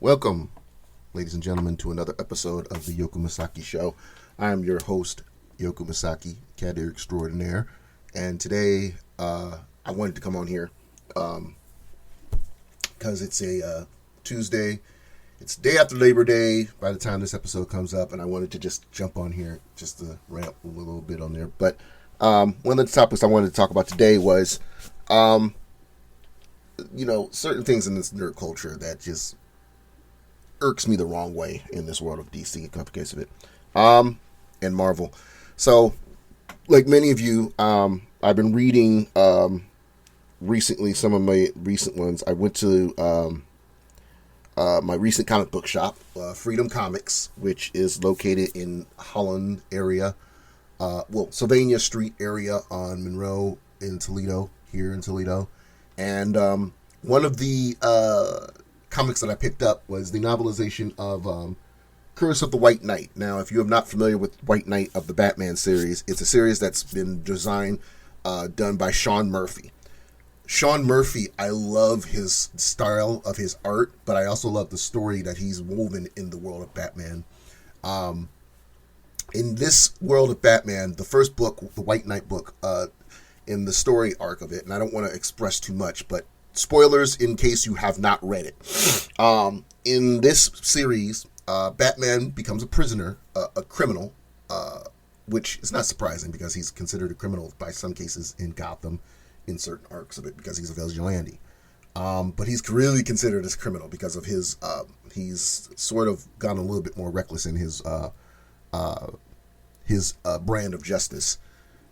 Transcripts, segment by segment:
Welcome, ladies and gentlemen, to another episode of the Yoku Masaki Show. I am your host, Yoku Masaki, cat ear extraordinaire, and today I wanted to come on here because it's a Tuesday. It's the day after Labor Day by the time this episode comes up, and I wanted to just jump on here just to ramp a little bit on there. But one of the topics I wanted to talk about today was, certain things in this nerd culture that just irks me the wrong way in this world of DC, a couple cases of it, and Marvel. So, like many of you, I've been reading recently some of my recent ones. I went to my recent comic book shop, Freedom Comics, which is located in Holland area, Sylvania Street area on Monroe in Toledo, here in Toledo. And one of the comics that I picked up was the novelization of Curse of the White Knight. Now, if you are not familiar with White Knight of the Batman series, it's a series that's been done by Sean Murphy. Sean Murphy, I love his style of his art, but I also love the story that he's woven in the world of Batman. In this world of Batman, the first book, the White Knight book, in the story arc of it, and I don't want to express too much, but spoilers in case you have not read it. In this series, Batman becomes a prisoner, a criminal, which is not surprising because he's considered a criminal by some cases in Gotham, in certain arcs of it, because he's a vigilante. But he's really considered as criminal because of his, he's sort of gone a little bit more reckless in his brand of justice.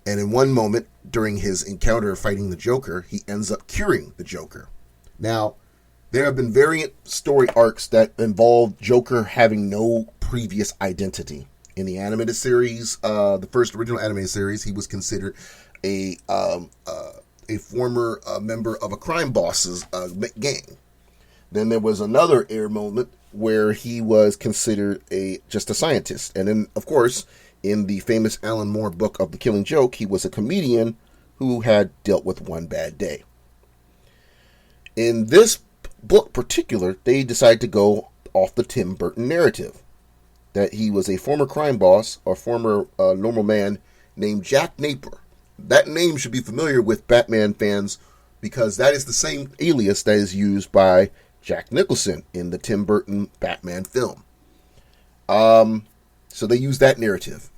And in one moment, during his encounter fighting the Joker, he ends up curing the Joker. Now, there have been variant story arcs that involve Joker having no previous identity. In the animated series, the first original animated series, he was considered a former member of a crime boss's gang. Then there was another air moment where he was considered just a scientist. And then, of course, in the famous Alan Moore book of The Killing Joke, he was a comedian who had dealt with one bad day. In this book particular, they decided to go off the Tim Burton narrative, that he was a former crime boss or former normal man named Jack Napier. That name should be familiar with Batman fans because that is the same alias that is used by Jack Nicholson in the Tim Burton Batman film. So they use that narrative.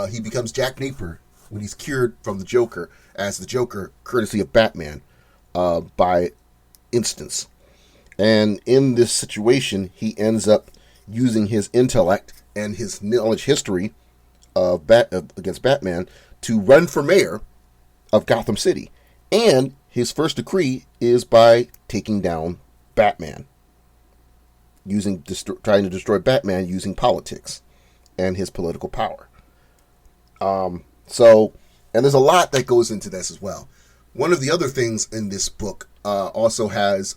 He becomes Jack Napier when he's cured from the Joker as the Joker, courtesy of Batman, by instance. And in this situation, he ends up using his intellect and his knowledge history against Batman to run for mayor of Gotham City. And his first decree is by taking down Batman, trying to destroy Batman using politics and his political power. And there's a lot that goes into this as well. One of the other things in this book also has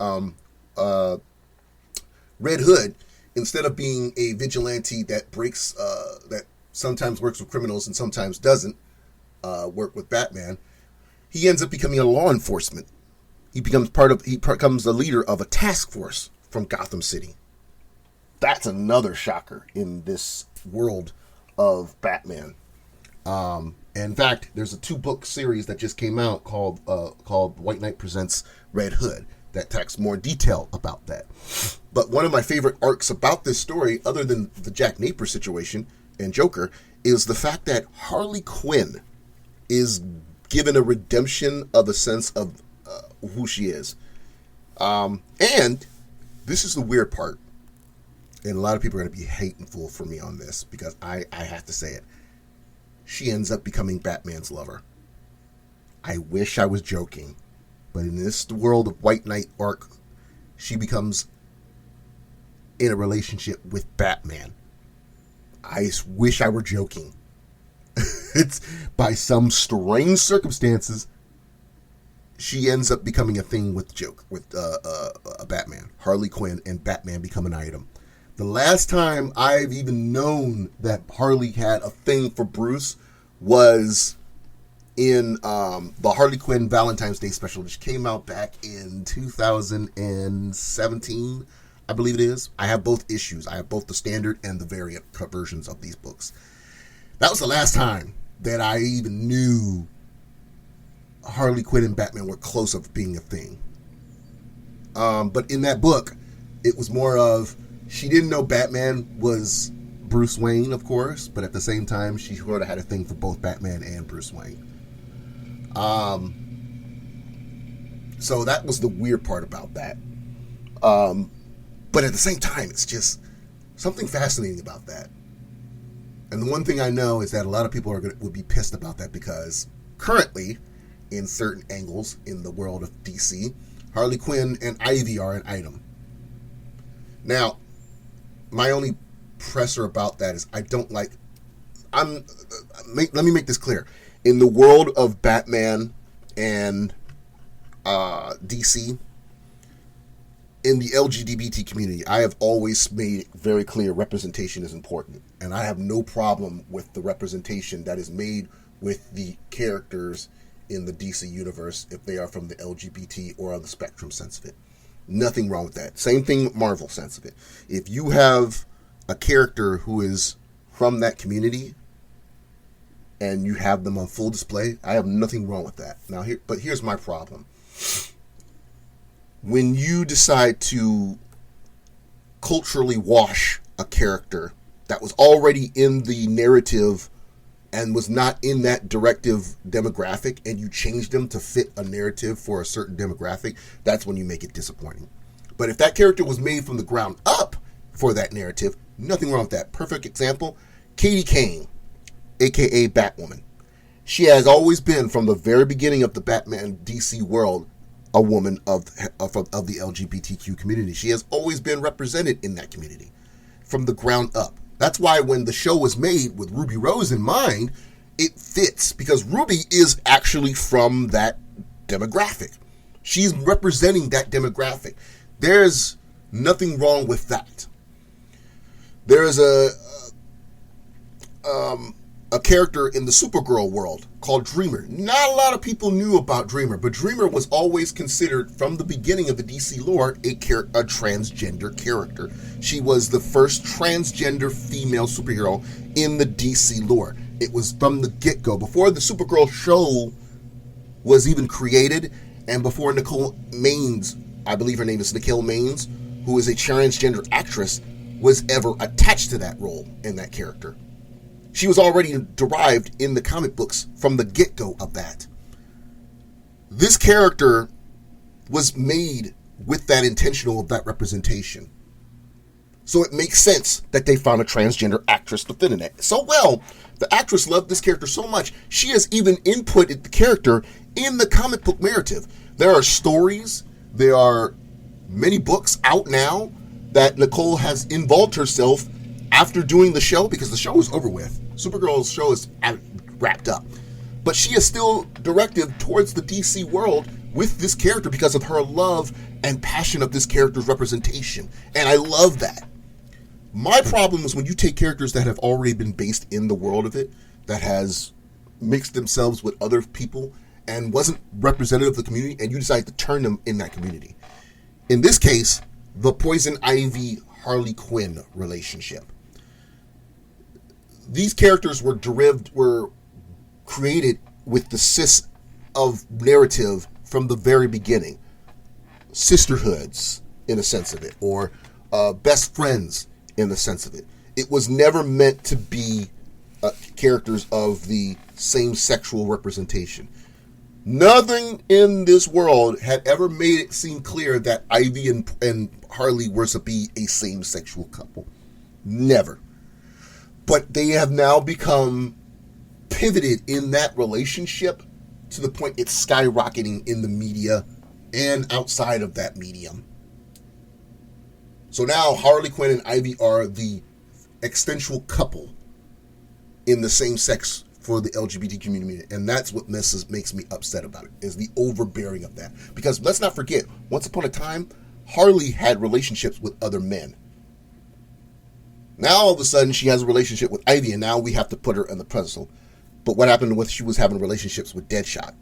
Red Hood, instead of being a vigilante that that sometimes works with criminals and sometimes doesn't work with Batman, he ends up becoming a law enforcement. He becomes the leader of a task force from Gotham City. That's another shocker in this world of Batman. In fact, there's a 2-book series that just came out called White Knight Presents Red Hood that talks more detail about that. But one of my favorite arcs about this story, other than the Jack Napier situation and Joker, is the fact that Harley Quinn is given a redemption of a sense of who she is. And this is the weird part, and a lot of people are going to be hateful for me on this because I have to say it. She ends up becoming Batman's lover. I wish I was joking, but in this world of White Knight arc, she becomes in a relationship with Batman. I wish I were joking. It's by some strange circumstances, she ends up becoming a thing with a Batman. Harley Quinn and Batman become an item. The last time I've even known that Harley had a thing for Bruce was in the Harley Quinn Valentine's Day special, which came out back in 2017, I believe it is. I have both issues. I have both the standard and the variant versions of these books. That was the last time that I even knew Harley Quinn and Batman were close of being a thing. But in that book, it was more of, she didn't know Batman was Bruce Wayne, of course, but at the same time, she sort of had a thing for both Batman and Bruce Wayne. So that was the weird part about that. But at the same time, it's just something fascinating about that. And the one thing I know is that a lot of people would be pissed about that, because currently, in certain angles in the world of DC, Harley Quinn and Ivy are an item. Now, my only presser about that is let me make this clear. In the world of Batman and DC, in the LGBT community, I have always made it very clear representation is important. And I have no problem with the representation that is made with the characters in the DC universe if they are from the LGBT or on the spectrum sense of it. Nothing wrong with that. Same thing, Marvel sense of it. If you have a character who is from that community and you have them on full display, I have nothing wrong with that. Now, here's my problem. When you decide to culturally wash a character that was already in the narrative and was not in that directive demographic, and you change them to fit a narrative for a certain demographic, that's when you make it disappointing. But if that character was made from the ground up for that narrative, nothing wrong with that. Perfect example, Katie Kane, aka Batwoman. She has always been, from the very beginning of the Batman DC world, a woman of the LGBTQ community. She has always been represented in that community from the ground up. That's why when the show was made with Ruby Rose in mind, it fits, because Ruby is actually from that demographic. She's representing that demographic. There's nothing wrong with that. There is a character in the Supergirl world called Dreamer. Not a lot of people knew about Dreamer, but Dreamer was always considered, from the beginning of the DC lore, a transgender character. She was the first transgender female superhero in the DC lore. It was from the get-go, before the Supergirl show was even created, and before Nicole Maines, I believe her name is Nicole Maines, who is a transgender actress, was ever attached to that role in that character. She was already derived in the comic books from the get-go of that. This character was made with that intentional of that representation. So it makes sense that they found a transgender actress to fit in it. So well, the actress loved this character so much, she has even inputted the character in the comic book narrative. There are stories, there are many books out now that Nicole has involved herself after doing the show, because the show is over with. Supergirl's show is wrapped up. But she is still directed towards the DC world with this character because of her love and passion of this character's representation. And I love that. My problem is when you take characters that have already been based in the world of it, that has mixed themselves with other people and wasn't representative of the community, and you decide to turn them in that community. In this case, the Poison Ivy Harley Quinn relationship. These characters were created with the cis of narrative from the very beginning. Sisterhoods, in a sense of it, or best friends, in the sense of it. It was never meant to be characters of the same sexual representation. Nothing in this world had ever made it seem clear that Ivy and Harley were to be a same-sexual couple. Never. But they have now become pivoted in that relationship to the point it's skyrocketing in the media and outside of that medium. So now Harley Quinn and Ivy are the existential couple in the same sex for the LGBT community. And that's what makes me upset about it, is the overbearing of that. Because let's not forget, once upon a time, Harley had relationships with other men. Now all of a sudden she has a relationship with Ivy, and now we have to put her in the pedestal. But what happened when she was having relationships with Deadshot?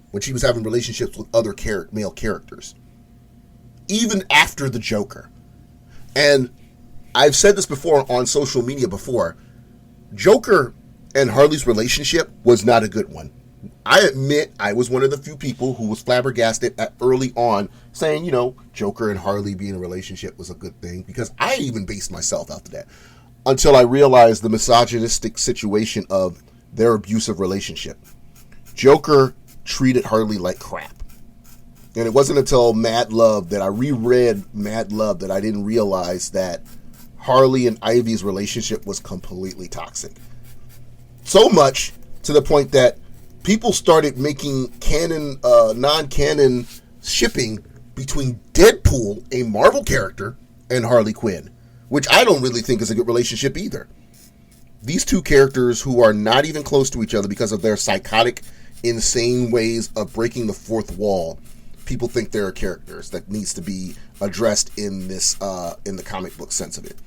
When she was having relationships with other male characters? Even after the Joker. And I've said this before on social media before. Joker and Harley's relationship was not a good one. I admit I was one of the few people who was flabbergasted at early on saying, Joker and Harley being in a relationship was a good thing, because I even based myself after that until I realized the misogynistic situation of their abusive relationship. Joker treated Harley like crap. And it wasn't until Mad Love that I reread Mad Love that I didn't realize that Harley and Ivy's relationship was completely toxic. So much to the point that people started making non-canon shipping between Deadpool, a Marvel character, and Harley Quinn, which I don't really think is a good relationship either. These two characters who are not even close to each other because of their psychotic, insane ways of breaking the fourth wall, people think they're characters that needs to be addressed in this in the comic book sense of it.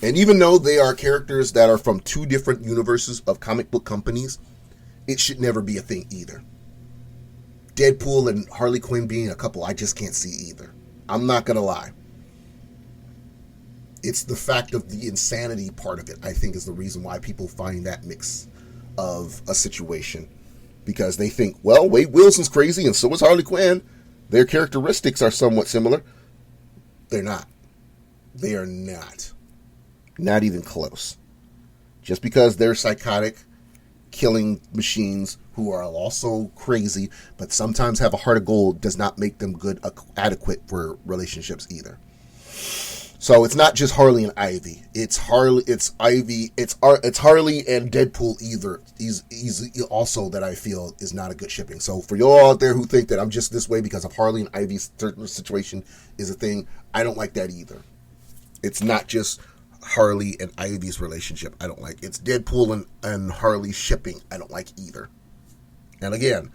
And even though they are characters that are from two different universes of comic book companies, it should never be a thing either. Deadpool and Harley Quinn being a couple, I just can't see either. I'm not going to lie. It's the fact of the insanity part of it, I think, is the reason why people find that mix of a situation. Because they think, well, Wade Wilson's crazy and so is Harley Quinn. Their characteristics are somewhat similar. They're not. They are not. Not even close. Just because they're psychotic, killing machines who are also crazy, but sometimes have a heart of gold, does not make them good, adequate for relationships either. So it's not just Harley and Ivy. It's Harley, it's Ivy, it's Harley and Deadpool either. He's also that I feel is not a good shipping. So for y'all out there who think that I'm just this way because of Harley and Ivy's certain situation is a thing, I don't like that either. It's not just Harley and Ivy's relationship I don't like. It's Deadpool and Harley shipping I don't like either. And again,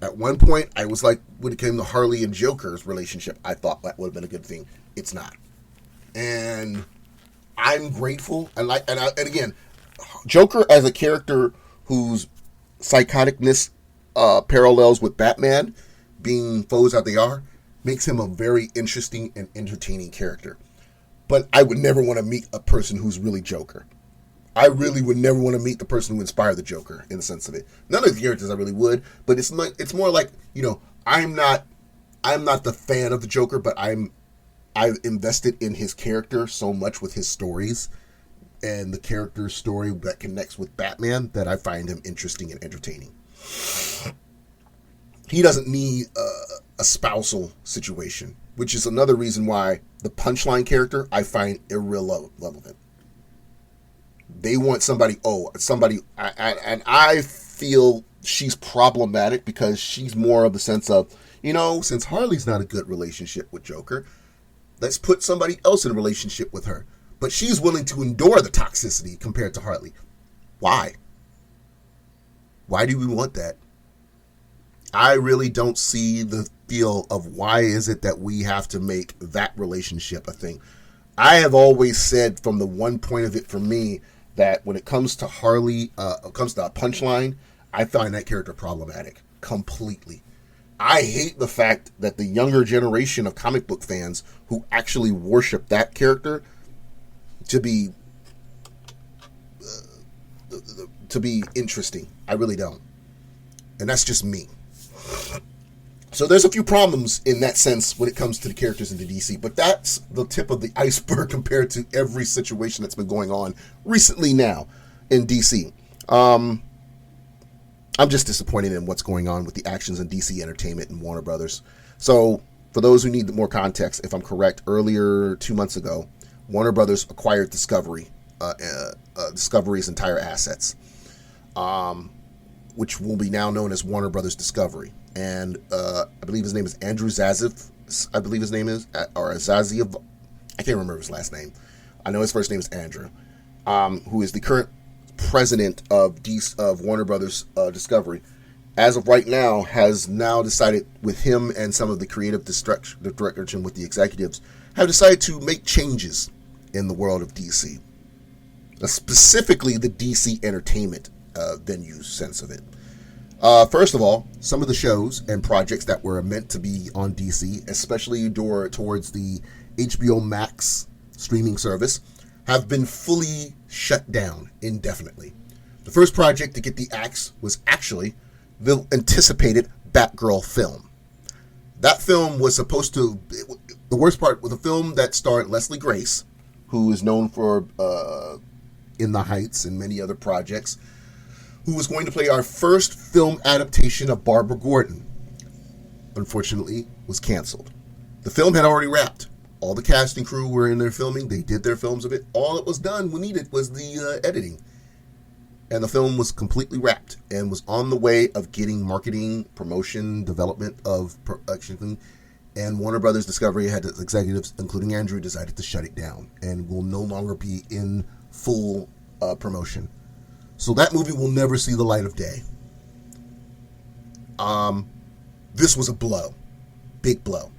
at one point I was like, when it came to Harley and Joker's relationship, I thought that would have been a good thing. It's not. And I'm grateful. And again, Joker as a character whose psychoticness parallels with Batman, being foes that they are, makes him a very interesting and entertaining character. But I would never want to meet a person who's really Joker. I really would never want to meet the person who inspired the Joker, in the sense of it. None of the characters I really would, but it's more like, I'm not the fan of the Joker, but I've invested in his character so much with his stories and the character's story that connects with Batman that I find him interesting and entertaining. He doesn't need a spousal situation, which is another reason why the Punchline character I find irrelevant. They want somebody, and I feel she's problematic because she's more of the sense of, since Harley's not a good relationship with Joker, let's put somebody else in a relationship with her. But she's willing to endure the toxicity compared to Harley. Why? Why do we want that? I really don't see the feel of why is it that we have to make that relationship a thing. I have always said from the one point of it for me that when it comes to Harley, comes to a Punchline, I find that character problematic completely. I hate the fact that the younger generation of comic book fans who actually worship that character to be interesting. I really don't. And that's just me. So there's a few problems in that sense when it comes to the characters in the DC, but that's the tip of the iceberg compared to every situation that's been going on recently now in DC. I'm just disappointed in what's going on with the actions in DC Entertainment and Warner Brothers. So for those who need more context, if I'm correct, earlier 2 months ago, Warner Brothers acquired Discovery's entire assets, which will be now known as Warner Brothers Discovery. And I believe his name is Andrew Zaziv. I believe his name is, or Zaziv. I can't remember his last name. I know his first name is Andrew, who is the current president of Warner Brothers Discovery. As of right now, has now decided with him and some of the creative direction with the executives, have decided to make changes in the world of DC. Specifically the DC Entertainment venue sense of it. First of all, some of the shows and projects that were meant to be on DC, especially towards the HBO Max streaming service have been fully shut down indefinitely. The first project to get the axe was actually the anticipated Batgirl film. That film was supposed to... The worst part was a film that starred Leslie Grace, who is known for In the Heights and many other projects, who was going to play our first film adaptation of Barbara Gordon. Unfortunately, was canceled. The film had already wrapped. All the cast and crew were in there filming. They did their films of it. All that was done, we needed, was the editing. And the film was completely wrapped and was on the way of getting marketing, promotion, development of production. And Warner Brothers Discovery had its executives, including Andrew, decided to shut it down and will no longer be in full promotion. So that movie will never see the light of day. This was a blow. Big blow.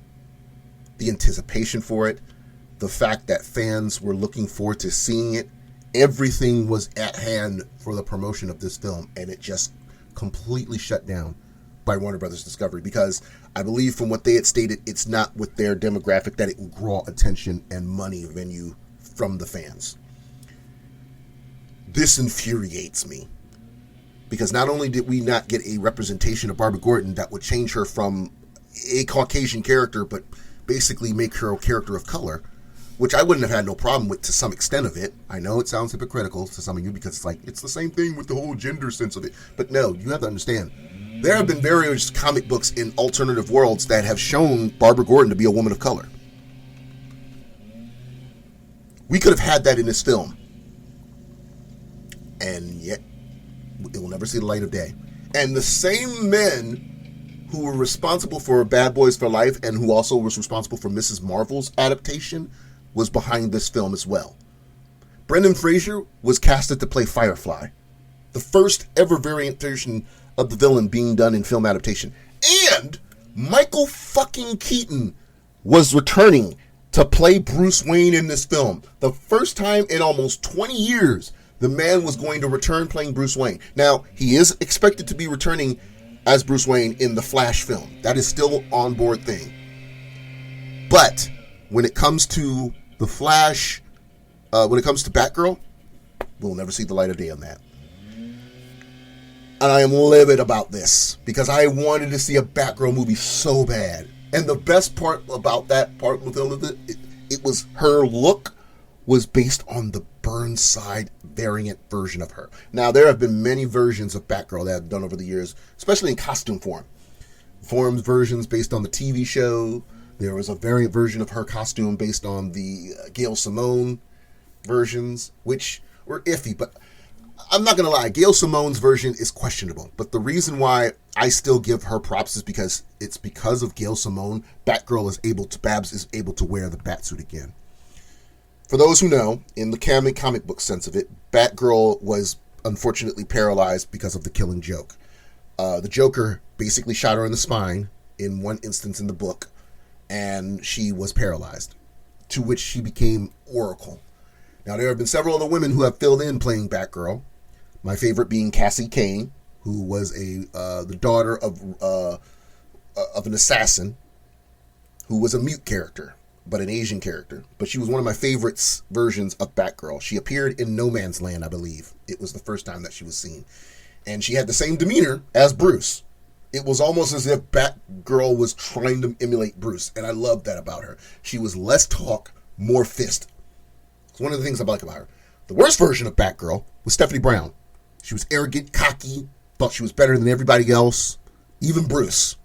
The anticipation for it, the fact that fans were looking forward to seeing it, everything was at hand for the promotion of this film, and it just completely shut down by Warner Brothers Discovery, because I believe from what they had stated, it's not with their demographic that it will draw attention and money revenue from the fans. This infuriates me, because not only did we not get a representation of Barbara Gordon that would change her from a Caucasian character, but basically make her a character of color, which I wouldn't have had no problem with to some extent of it. I know it sounds hypocritical to some of you, because it's like, it's the same thing with the whole gender sense of it. But no, you have to understand, there have been various comic books in alternative worlds that have shown Barbara Gordon to be a woman of color. We could have had that in this film. And yet, it will never see the light of day. And the same men who were responsible for Bad Boys for Life and who also was responsible for Mrs. Marvel's adaptation was behind this film as well. Brendan Fraser was casted to play Firefly, the first ever variant version of the villain being done in film adaptation. And Michael fucking Keaton was returning to play Bruce Wayne in this film. The first time in almost 20 years, the man was going to return playing Bruce Wayne. Now, he is expected to be returning as Bruce Wayne in the Flash film. That is still an on-board thing. But when it comes to the Flash, when it comes to Batgirl, we'll never see the light of day on that. And I am livid about this, because I wanted to see a Batgirl movie so bad. And the best part about that part of the film, it was her look was based on the Burnside variant version of her. Now, there have been many versions of Batgirl that I've done over the years, especially in costume form. Forms versions based on the TV show. There was a variant version of her costume based on the Gail Simone versions, which were iffy. But I'm not going to lie, Gail Simone's version is questionable. But the reason why I still give her props is because it's because of Gail Simone, Babs is able to wear the Batsuit again. For those who know, in the comic book sense of it, Batgirl was unfortunately paralyzed because of the Killing Joke. The Joker basically shot her in the spine in one instance in the book, and she was paralyzed, to which she became Oracle. Now, there have been several other women who have filled in playing Batgirl, my favorite being Cassie Cain, who was the daughter of an assassin who was a mute character, but an Asian character. But she was one of my favorites versions of Batgirl. She appeared in No Man's Land, I believe. It was the first time that she was seen. And she had the same demeanor as Bruce. It was almost as if Batgirl was trying to emulate Bruce. And I loved that about her. She was less talk, more fist. It's one of the things I like about her. The worst version of Batgirl was Stephanie Brown. She was arrogant, cocky, thought she was better than everybody else, even Bruce.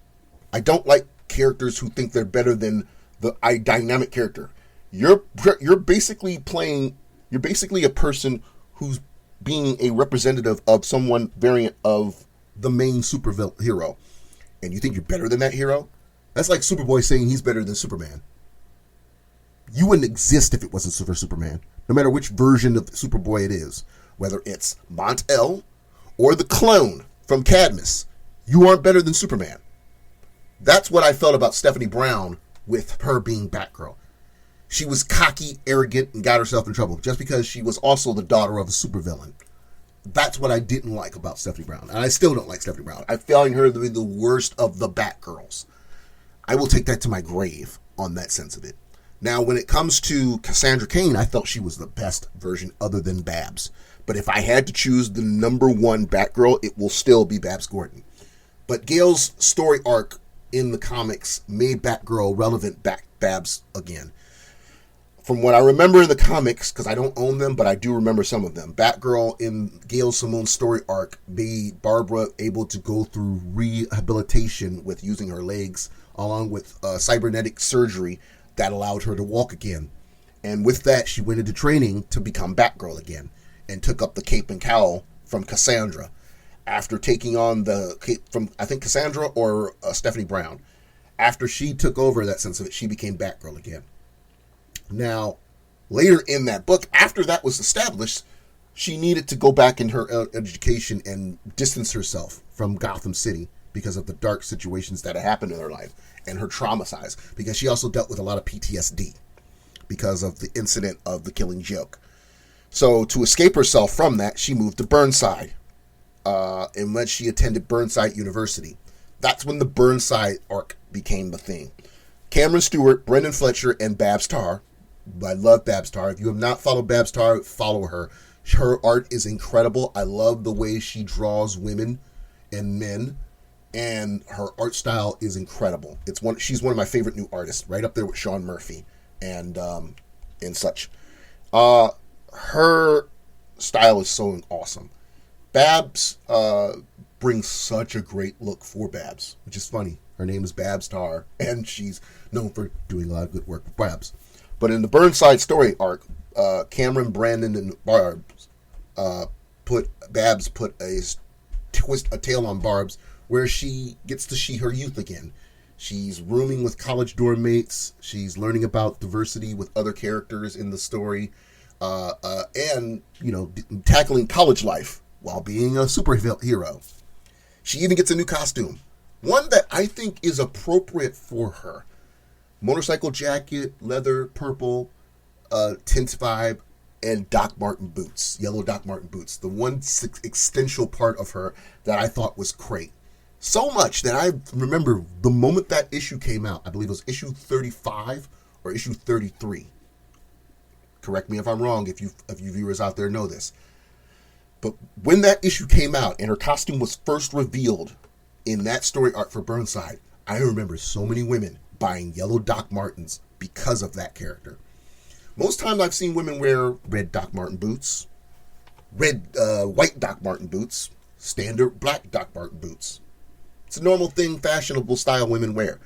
I don't like characters who think they're better than the dynamic character. You're basically a person who's being a representative of someone variant of the main hero. And you think you're better than that hero? That's like Superboy saying he's better than Superman. You wouldn't exist if it wasn't for Superman. No matter which version of Superboy it is. Whether it's Mont-El or the clone from Cadmus. You aren't better than Superman. That's what I felt about Stephanie Brown with her being Batgirl. She was cocky, arrogant, and got herself in trouble just because she was also the daughter of a supervillain. That's what I didn't like about Stephanie Brown. And I still don't like Stephanie Brown. I find her to be the worst of the Batgirls. I will take that to my grave on that sense of it. Now, when it comes to Cassandra Cain, I felt she was the best version other than Babs. But if I had to choose the number one Batgirl, it will still be Babs Gordon. But Gail's story arc in the comics made Batgirl relevant back Babs again. From what I remember in the comics, because I don't own them, but I do remember some of them, Batgirl in Gail Simone's story arc made Barbara able to go through rehabilitation with using her legs, along with cybernetic surgery that allowed her to walk again. And with that, she went into training to become Batgirl again, and took up the cape and cowl from Cassandra. After taking on the cape from, I think, Cassandra or Stephanie Brown. After she took over that sense of it, she became Batgirl again. Now, later in that book, after that was established, she needed to go back in her education and distance herself from Gotham City because of the dark situations that had happened in her life and her trauma size, because she also dealt with a lot of PTSD because of the incident of the Killing Joke. So to escape herself from that, she moved to Burnside, and when she attended Burnside University. That's when the Burnside arc became the thing. Cameron Stewart, Brendan Fletcher, and Babs Tarr. I love Babs Tarr. If you have not followed Babs Tarr, follow her. Her art is incredible. I love the way she draws women and men, and her art style is incredible. She's one of my favorite new artists, right up there with Sean Murphy and such. Her style is so awesome. Babs brings such a great look for Babs, which is funny. Her name is Babs Tarr, and she's known for doing a lot of good work with Babs. But in the Burnside story arc, Cameron, Brandon, and Barbs put a tail on Barbs, where she gets to see her youth again. She's rooming with college dorm mates. She's learning about diversity with other characters in the story, and tackling college life while being a superhero. She even gets a new costume, one that I think is appropriate for her. Motorcycle jacket, leather, purple, tint vibe, and Doc Marten boots, yellow Doc Marten boots. The one essential part of her that I thought was great. So much that I remember the moment that issue came out, I believe it was issue 35 or issue 33. Correct me if I'm wrong, if you viewers out there know this. But when that issue came out and her costume was first revealed in that story arc for Burnside, I remember so many women buying yellow Doc Martens because of that character. Most times I've seen women wear red Doc Marten boots, white Doc Marten boots, standard black Doc Marten boots. It's a normal thing, fashionable style women wear.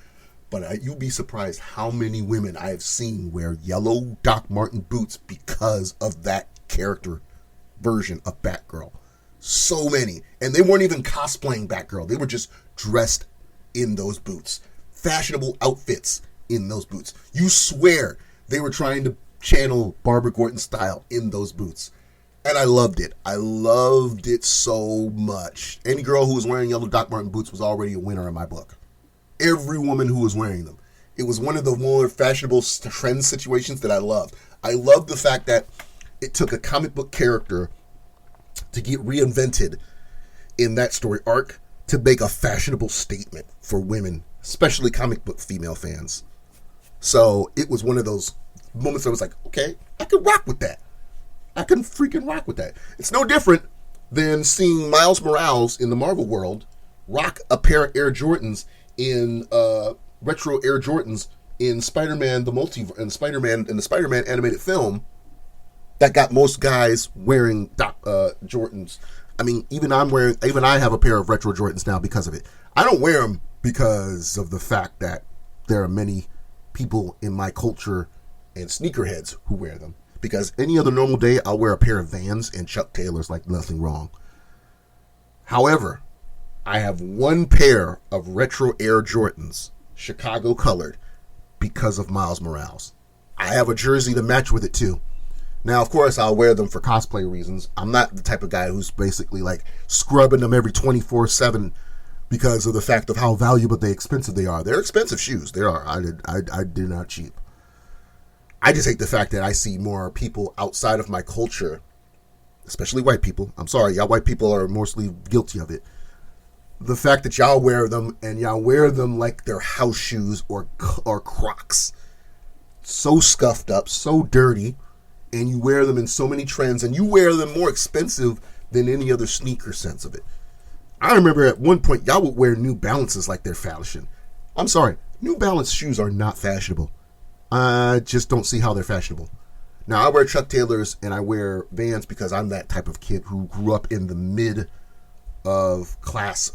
But you'll be surprised how many women I have seen wear yellow Doc Marten boots because of that character version of Batgirl. So many. And they weren't even cosplaying Batgirl. They were just dressed in those boots. Fashionable outfits in those boots. You swear they were trying to channel Barbara Gordon style in those boots. And I loved it. I loved it so much. Any girl who was wearing yellow Doc Marten boots was already a winner in my book. Every woman who was wearing them. It was one of the more fashionable trend situations that I loved. I loved the fact that it took a comic book character to get reinvented in that story arc to make a fashionable statement for women, especially comic book female fans. So it was one of those moments I was like, okay, I could rock with that. I can freaking rock with that. It's no different than seeing Miles Morales in the Marvel world rock a pair of Air Jordans in retro Air Jordans in Spider-Man in the Spider-Man animated film that got most guys wearing Jordans. I mean, even I have a pair of retro Jordans now because of it. I don't wear them because of the fact that there are many people in my culture and sneakerheads who wear them. Because any other normal day, I'll wear a pair of Vans and Chuck Taylors like nothing wrong. However, I have one pair of retro Air Jordans, Chicago colored, because of Miles Morales. I have a jersey to match with it too. Now, of course, I'll wear them for cosplay reasons. I'm not the type of guy who's basically like scrubbing them every 24/7 because of the fact of how valuable expensive they are. They're expensive shoes. They are. I did not cheap. I just hate the fact that I see more people outside of my culture, especially white people. I'm sorry, y'all white people are mostly guilty of it. The fact that y'all wear them and y'all wear them like they're house shoes or Crocs. so scuffed up, so dirty, and you wear them in so many trends, and you wear them more expensive than any other sneaker sense of it. I remember at one point, y'all would wear New Balances like they're fashion. I'm sorry, New Balance shoes are not fashionable. I just don't see how they're fashionable. Now, I wear Chuck Taylors and I wear Vans because I'm that type of kid who grew up in the middle class.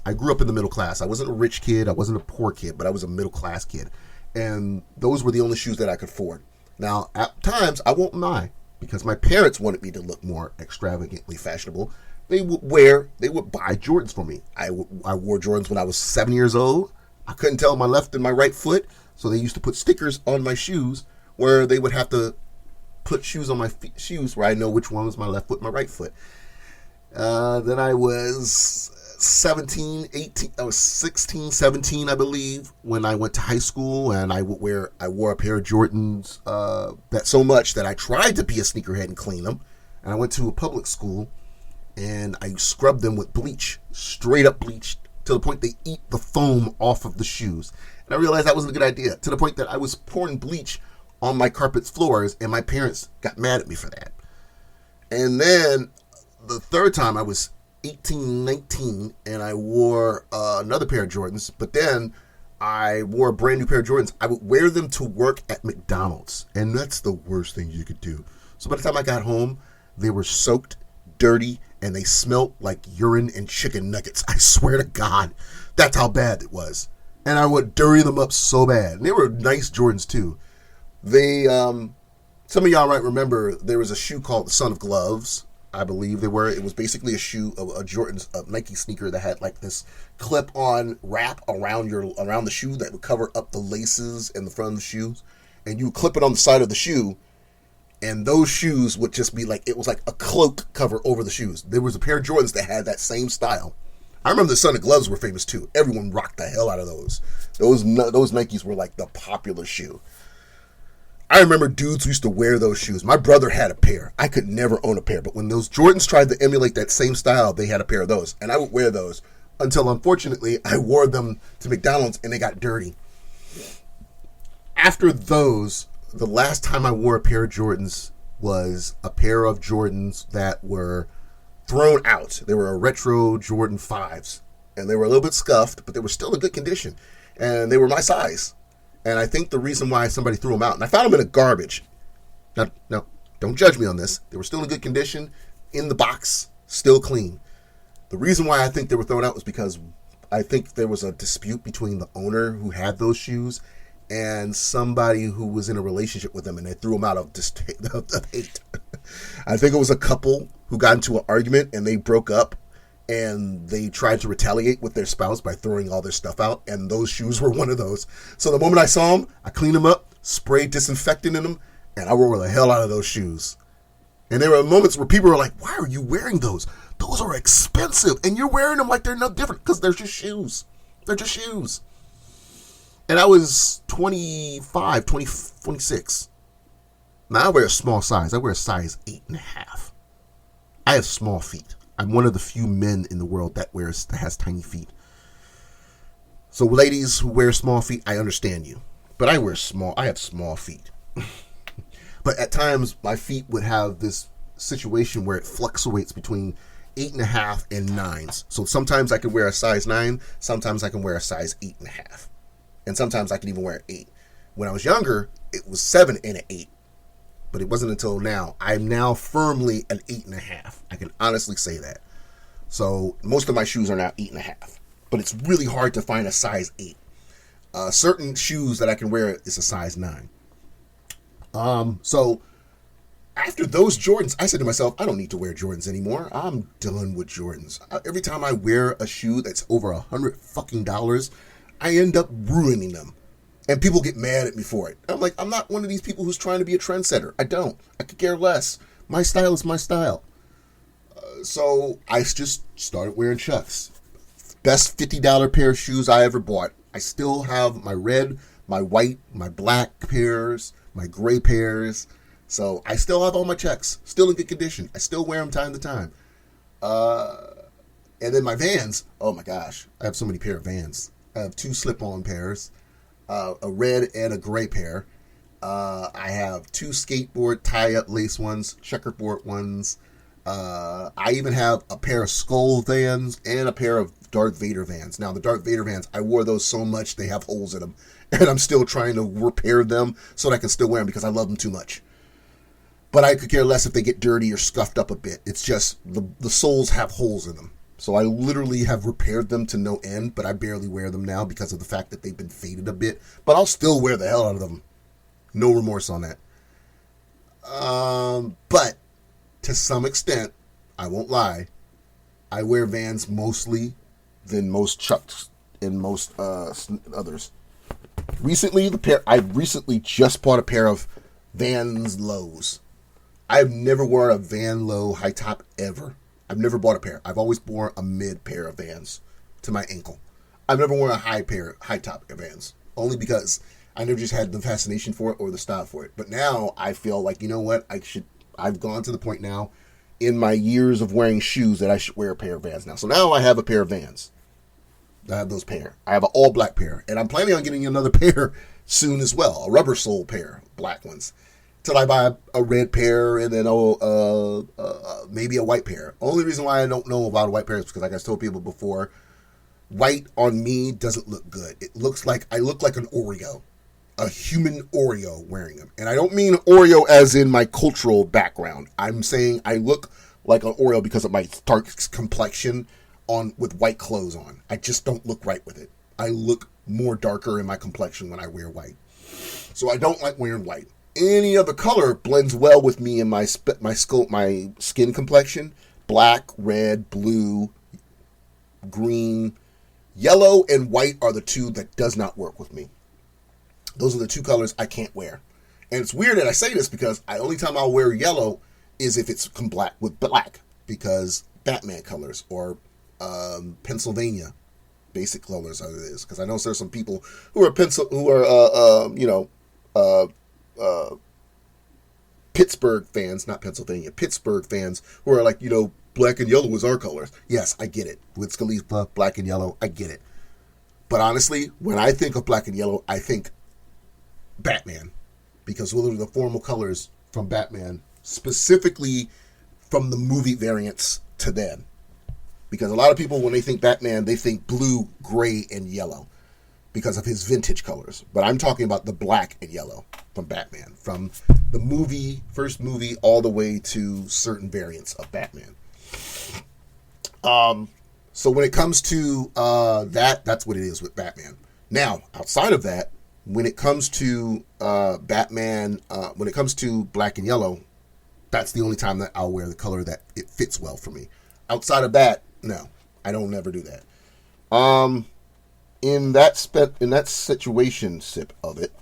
I grew up in the middle class. I wasn't a rich kid. I wasn't a poor kid, but I was a middle class kid. And those were the only shoes that I could afford. Now, at times, I won't lie, because my parents wanted me to look more extravagantly fashionable. They would buy Jordans for me. I wore Jordans when I was 7 years old. I couldn't tell my left and my right foot, so they used to put stickers on my shoes where they would have to put shoes on my shoes where I know which one was my left foot and my right foot. Then I was 17, 18, I was 16, 17, I believe, when I went to high school, and I wore a pair of Jordans that so much that I tried to be a sneakerhead and clean them. And I went to a public school, and I scrubbed them with bleach, straight up bleach, to the point they eat the foam off of the shoes. And I realized that wasn't a good idea, to the point that I was pouring bleach on my carpet's floors, and my parents got mad at me for that. And then the third time I was 18, 19, and I wore another pair of Jordans, but then I wore a brand new pair of Jordans. I would wear them to work at McDonald's, and that's the worst thing you could do. So by the time I got home, they were soaked, dirty, and they smelled like urine and chicken nuggets. I swear to God, that's how bad it was. And I would dirty them up so bad. And they were nice Jordans too. They, some of y'all might remember there was a shoe called the Son of Gloves, I believe they were. It was basically a shoe, a Nike sneaker that had like this clip-on wrap around the shoe that would cover up the laces in the front of the shoes, and you would clip it on the side of the shoe, and those shoes would just be like, it was like a cloak cover over the shoes. There was a pair of Jordans that had that same style. I remember the Son of Gloves were famous too. Everyone rocked the hell out of those. Those Nikes were like the popular shoe. I remember dudes who used to wear those shoes. My brother had a pair. I could never own a pair. But when those Jordans tried to emulate that same style, they had a pair of those. And I would wear those until, unfortunately, I wore them to McDonald's and they got dirty. After those, the last time I wore a pair of Jordans was a pair of Jordans that were thrown out. They were a retro Jordan 5s. And they were a little bit scuffed, but they were still in good condition. And they were my size. And I think the reason why somebody threw them out, and I found them in a garbage. Now, don't judge me on this. They were still in good condition, in the box, still clean. The reason why I think they were thrown out was because I think there was a dispute between the owner who had those shoes and somebody who was in a relationship with them, and they threw them out of hate. I think it was a couple who got into an argument, and they broke up. And they tried to retaliate with their spouse by throwing all their stuff out. And those shoes were one of those. So the moment I saw them, I cleaned them up, sprayed disinfectant in them, and I wore the hell out of those shoes. And there were moments where people were like, why are you wearing those? Those are expensive. And you're wearing them like they're no different. Because they're just shoes. They're just shoes. And I was 25, 26. Now I wear a small size. I wear a size 8.5. I have small feet. I'm one of the few men in the world that has tiny feet. So ladies who wear small feet, I understand you. But I have small feet. But at times, my feet would have this situation where it fluctuates between 8.5 and 9s. So sometimes I can wear a size 9, sometimes I can wear a size 8.5. And sometimes I can even wear an 8. When I was younger, it was 7 and an 8. But it wasn't until now. I'm now firmly an 8.5. I can honestly say that. So most of my shoes are now 8.5. But it's really hard to find a size 8. Certain shoes that I can wear is a size 9. So after those Jordans, I said to myself, I don't need to wear Jordans anymore. I'm done with Jordans. Every time I wear a shoe that's over $100, I end up ruining them. And people get mad at me for it. I'm like, I'm not one of these people who's trying to be a trendsetter. I don't. I could care less. My style is my style. So I just started wearing Chucks. Best $50 pair of shoes I ever bought. I still have my red, my white, my black pairs, my gray pairs. So I still have all my Chucks. Still in good condition. I still wear them time to time. And then my Vans. Oh my gosh. I have so many pair of Vans. I have 2 slip-on pairs. a red and a gray pair. I have 2 skateboard tie-up lace ones, checkerboard ones. I even have a pair of Skull Vans and a pair of Darth Vader Vans. Now, the Darth Vader Vans, I wore those so much they have holes in them. And I'm still trying to repair them so that I can still wear them because I love them too much. But I could care less if they get dirty or scuffed up a bit. It's just the soles have holes in them. So I literally have repaired them to no end, but I barely wear them now because of the fact that they've been faded a bit. But I'll still wear the hell out of them. No remorse on that. But to some extent, I won't lie, I wear Vans mostly than most Chucks and most others. I recently just bought a pair of Vans Lows. I've never worn a Van Low high top ever. I've never bought a pair. I've always worn a mid pair of Vans to my ankle. I've never worn a high top Vans, only because I never just had the fascination for it or the style for it. But now I feel like, you know what, I've gone to the point now in my years of wearing shoes that I should wear a pair of Vans now. So now I have a pair of Vans. I have those pair. I have an all black pair, and I'm planning on getting another pair soon as well, a rubber sole pair, black ones. Till I buy a red pair and then maybe a white pair. Only reason why I don't know about a white pair is because, like I told people before, white on me doesn't look good. It looks like I look like an Oreo, a human Oreo wearing them. And I don't mean Oreo as in my cultural background. I'm saying I look like an Oreo because of my dark complexion with white clothes on. I just don't look right with it. I look more darker in my complexion when I wear white. So I don't like wearing white. Any other color blends well with me and my skin complexion. Black, red, blue, green, yellow, and white are the 2 that does not work with me. Those are the 2 colors I can't wear. And it's weird that I say this because the only time I'll wear yellow is if it's black with black, because Batman colors or Pennsylvania basic colors as it is. Because I know there's some people who are Pittsburgh fans, not Pennsylvania, Pittsburgh fans who are like, black and yellow is our colors. Yes, I get it. Wiz Khalifa, black and yellow, I get it. But honestly, when I think of black and yellow, I think Batman, because those are the formal colors from Batman, specifically from the movie variants to then. Because a lot of people, when they think Batman, they think blue, gray, and yellow because of his vintage colors. But I'm talking about the black and yellow from Batman, from the first movie, all the way to certain variants of Batman. So when it comes to that's what it is with Batman. Now, outside of that, when it comes to Batman, when it comes to black and yellow, that's the only time that I'll wear the color that it fits well for me. Outside of that, no, I don't never do that. In that situation of it,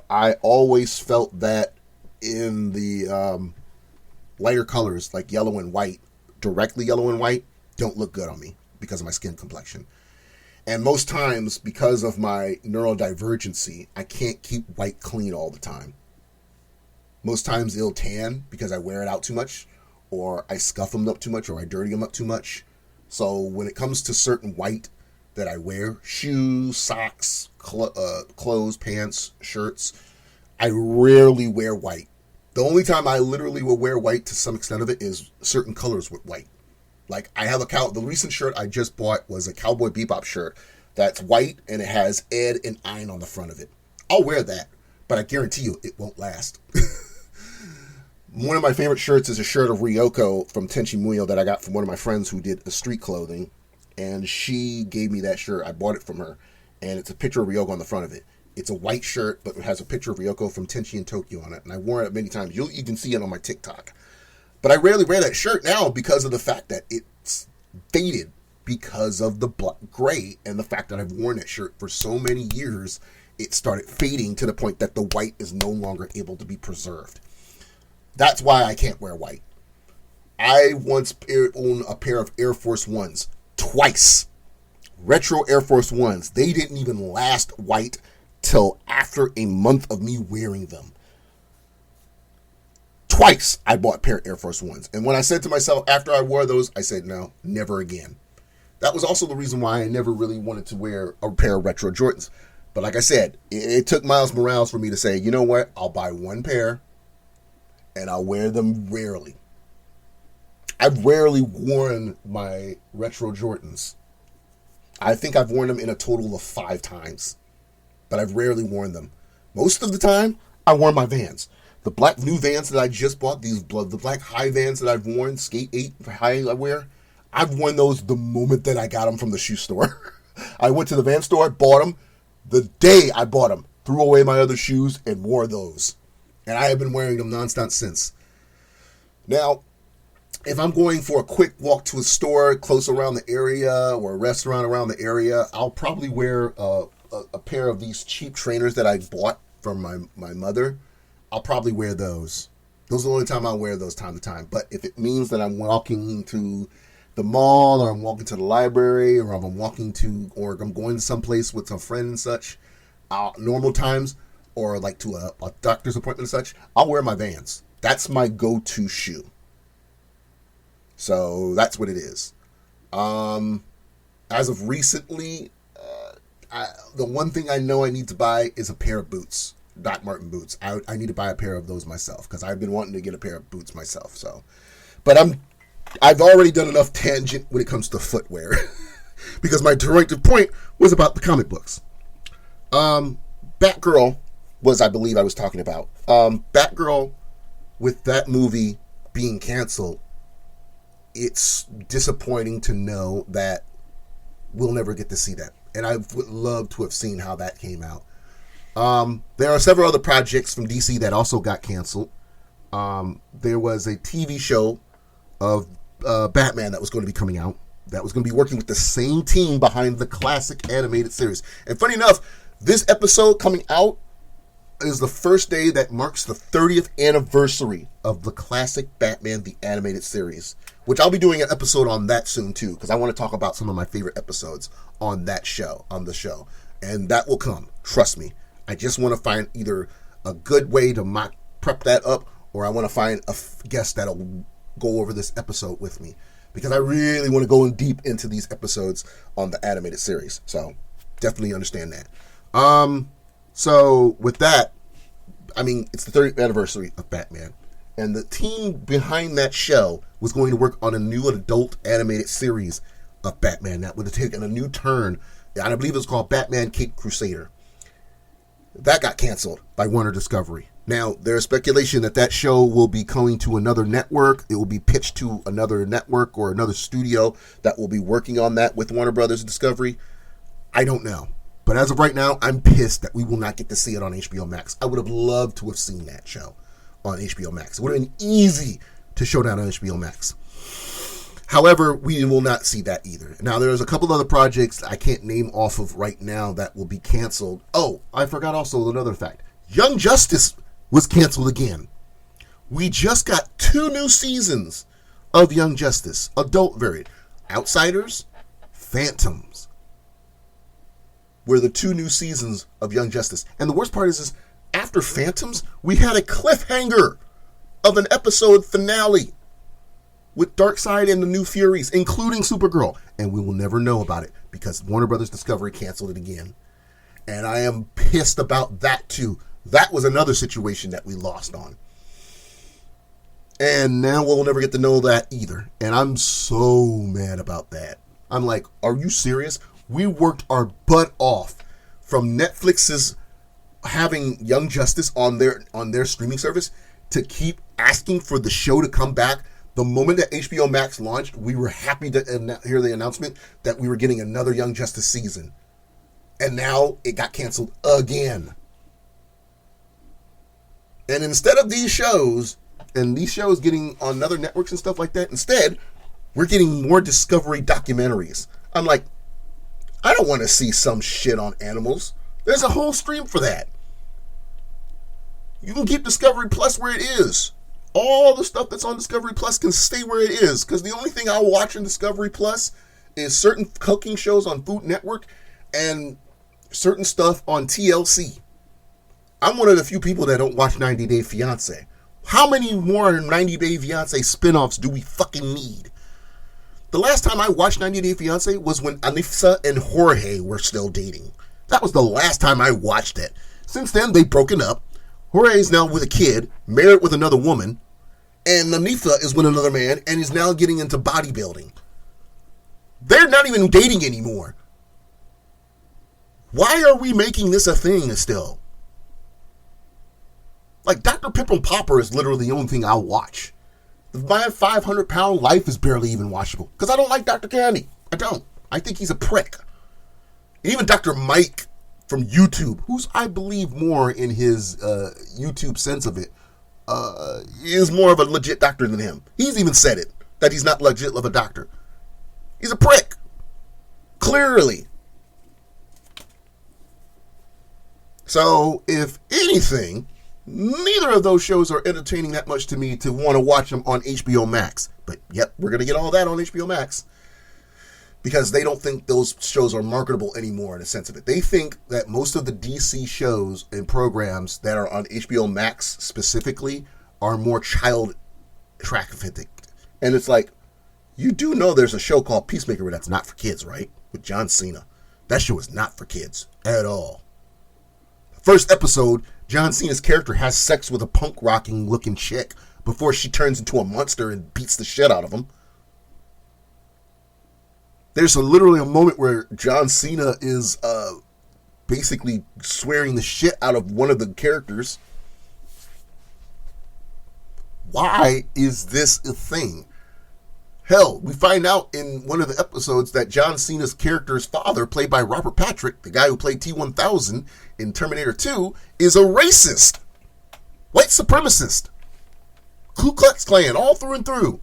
I always felt that in the lighter colors like yellow and white, directly yellow and white, don't look good on me because of my skin complexion. And most times, because of my neurodivergency, I can't keep white clean all the time. Most times it'll tan because I wear it out too much, or I scuff them up too much, or I dirty them up too much. So when it comes to certain white that I wear, shoes, socks, clothes, pants, shirts, I rarely wear white. The only time I literally will wear white to some extent of it is certain colors with white. Like I have the recent shirt I just bought was a Cowboy Bebop shirt that's white and it has Ed and Ein on the front of it. I'll wear that, but I guarantee you it won't last. One of my favorite shirts is a shirt of Ryoko from Tenchi Muyo that I got from one of my friends who did street clothing. And she gave me that shirt. I bought it from her. And it's a picture of Ryoko on the front of it. It's a white shirt, but it has a picture of Ryoko from Tenchi in Tokyo on it. And I wore it many times. You can see it on my TikTok. But I rarely wear that shirt now because of the fact that it's faded because of the gray. And the fact that I've worn that shirt for so many years, it started fading to the point that the white is no longer able to be preserved. That's why I can't wear white. I once owned a pair of Air Force Ones twice. Retro Air Force Ones. They didn't even last white till after a month of me wearing them. Twice I bought a pair of Air Force Ones. And when I said to myself after I wore those, I said, no, never again. That was also the reason why I never really wanted to wear a pair of retro Jordans. But like I said, it took Miles Morales for me to say, you know what? I'll buy one pair and I'll wear them rarely. I've rarely worn my retro Jordans. I think I've worn them in a total of 5 times. But I've rarely worn them. Most of the time, I wore my Vans. The black new Vans that I just bought, the black high Vans that I've worn, Skate 8 high I wear, I've worn those the moment that I got them from the shoe store. I went to the Van store, bought them. The day I bought them, threw away my other shoes and wore those. And I have been wearing them nonstop since. Now, if I'm going for a quick walk to a store close around the area or a restaurant around the area, I'll probably wear a pair of these cheap trainers that I bought from my mother. I'll probably wear those. Those are the only time I'll wear those time to time. But if it means that I'm walking to the mall or I'm walking to the library or I'm going to someplace with some friend and such, normal times or like to a doctor's appointment and such, I'll wear my Vans. That's my go-to shoe. So that's what it is. As of recently, the one thing I know I need to buy is a pair of boots, Doc Marten boots. I need to buy a pair of those myself because I've been wanting to get a pair of boots myself. So, but I've already done enough tangent when it comes to footwear because my directive point was about the comic books. Batgirl was, I believe, I was talking about. Batgirl, with that movie being canceled, it's disappointing to know that we'll never get to see that. And I would love to have seen how that came out. There are several other projects from DC that also got canceled. There was a TV show of Batman that was going to be coming out that was going to be working with the same team behind the classic animated series. And funny enough, this episode coming out is the first day that marks the 30th anniversary of the classic Batman the Animated Series, which I'll be doing an episode on that soon too, because I want to talk about some of my favorite episodes on the show. And that will come. Trust me. I just want to find either a good way to prep that up, or I want to find a guest that'll go over this episode with me, because I really want to go in deep into these episodes on the animated series. So definitely understand that. So with that, I mean, it's the 30th anniversary of Batman, and the team behind that show was going to work on a new adult animated series of Batman that would have taken a new turn, and I believe it was called Batman Caped Crusader. That got canceled by Warner Discovery. Now, there's speculation that show will be going to another network. It will be pitched to another network or another studio that will be working on that with Warner Brothers Discovery. I don't know. But as of right now, I'm pissed that we will not get to see it on HBO Max. I would have loved to have seen that show on HBO Max. It would have been easy to show down on HBO Max. However, we will not see that either. Now, there's a couple other projects I can't name off of right now that will be canceled. Oh, I forgot also another fact. Young Justice was canceled again. We just got 2 new seasons of Young Justice, adult variant. Outsiders, Phantoms were the 2 new seasons of Young Justice. And the worst part is after Phantoms, we had a cliffhanger of an episode finale with Darkseid and the New Furies, including Supergirl. And we will never know about it because Warner Brothers Discovery canceled it again. And I am pissed about that too. That was another situation that we lost on. And now we'll never get to know that either. And I'm so mad about that. I'm like, are you serious? We worked our butt off from Netflix's having Young Justice on their streaming service to keep asking for the show to come back. The moment that HBO Max launched, we were happy to hear the announcement that we were getting another Young Justice season. And now it got canceled again. And instead of these shows, and these shows getting on other networks and stuff like that, instead, we're getting more Discovery documentaries. I'm like, I don't want to see some shit on animals. There's a whole stream for that. You can keep Discovery Plus where it is. All the stuff that's on Discovery Plus can stay where it is, because the only thing I'll watch on Discovery Plus is certain cooking shows on Food Network and certain stuff on TLC. I'm one of the few people that don't watch 90 Day Fiancé. How many more 90 Day Fiancé spinoffs do we fucking need? The last time I watched 90 Day Fiancé was when Anissa and Jorge were still dating. That was the last time I watched it. Since then, they've broken up. Jorge is now with a kid, married with another woman, and Nanifa is with another man and is now getting into bodybuilding. They're not even dating anymore. Why are we making this a thing still? Like, Dr. Pimple Popper is literally the only thing I'll watch. My 500-pound life is barely even watchable. Because I don't like Dr. Candy. I don't. I think he's a prick. And even Dr. Mike from YouTube, who's, I believe, more in his YouTube sense of it, is more of a legit doctor than him. He's even said it, that he's not legit of a doctor. He's a prick. Clearly. So, if anything, neither of those shows are entertaining that much to me to want to watch them on HBO Max. But, yep, we're going to get all that on HBO Max. Because they don't think those shows are marketable anymore in a sense of it. They think that most of the DC shows and programs that are on HBO Max specifically are more child trafficked. And it's like, you do know there's a show called Peacemaker that's not for kids, right? With John Cena. That show is not for kids at all. First episode, John Cena's character has sex with a punk rocking looking chick before she turns into a monster and beats the shit out of him. There's literally a moment where John Cena is basically swearing the shit out of one of the characters. Why is this a thing? Hell, we find out in one of the episodes that John Cena's character's father, played by Robert Patrick, the guy who played T-1000 in Terminator 2, is a racist. White supremacist. Ku Klux Klan, all through and through.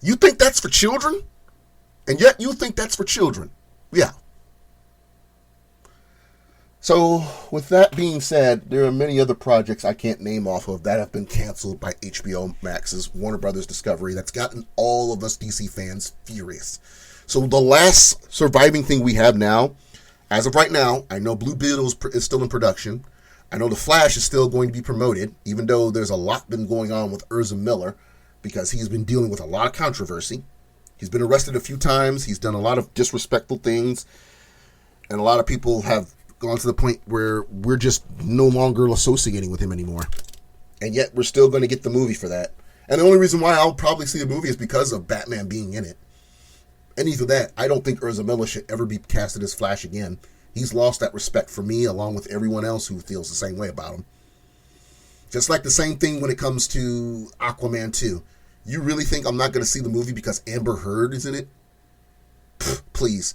You think that's for children? And yet you think that's for children. Yeah. So, with that being said, there are many other projects I can't name off of that have been canceled by HBO Max's Warner Brothers Discovery that's gotten all of us DC fans furious. So, the last surviving thing we have now, as of right now, I know Blue Beetle is still in production. I know The Flash is still going to be promoted, even though there's a lot been going on with Ezra Miller, because he's been dealing with a lot of controversy. He's been arrested a few times. He's done a lot of disrespectful things. And a lot of people have gone to the point where we're just no longer associating with him anymore. And yet we're still going to get the movie for that. And the only reason why I'll probably see the movie is because of Batman being in it. And either that, I don't think Ezra Miller should ever be casted as Flash again. He's lost that respect for me, along with everyone else who feels the same way about him. Just like the same thing when it comes to Aquaman 2. You really think I'm not going to see the movie because Amber Heard is in it? Pfft, please.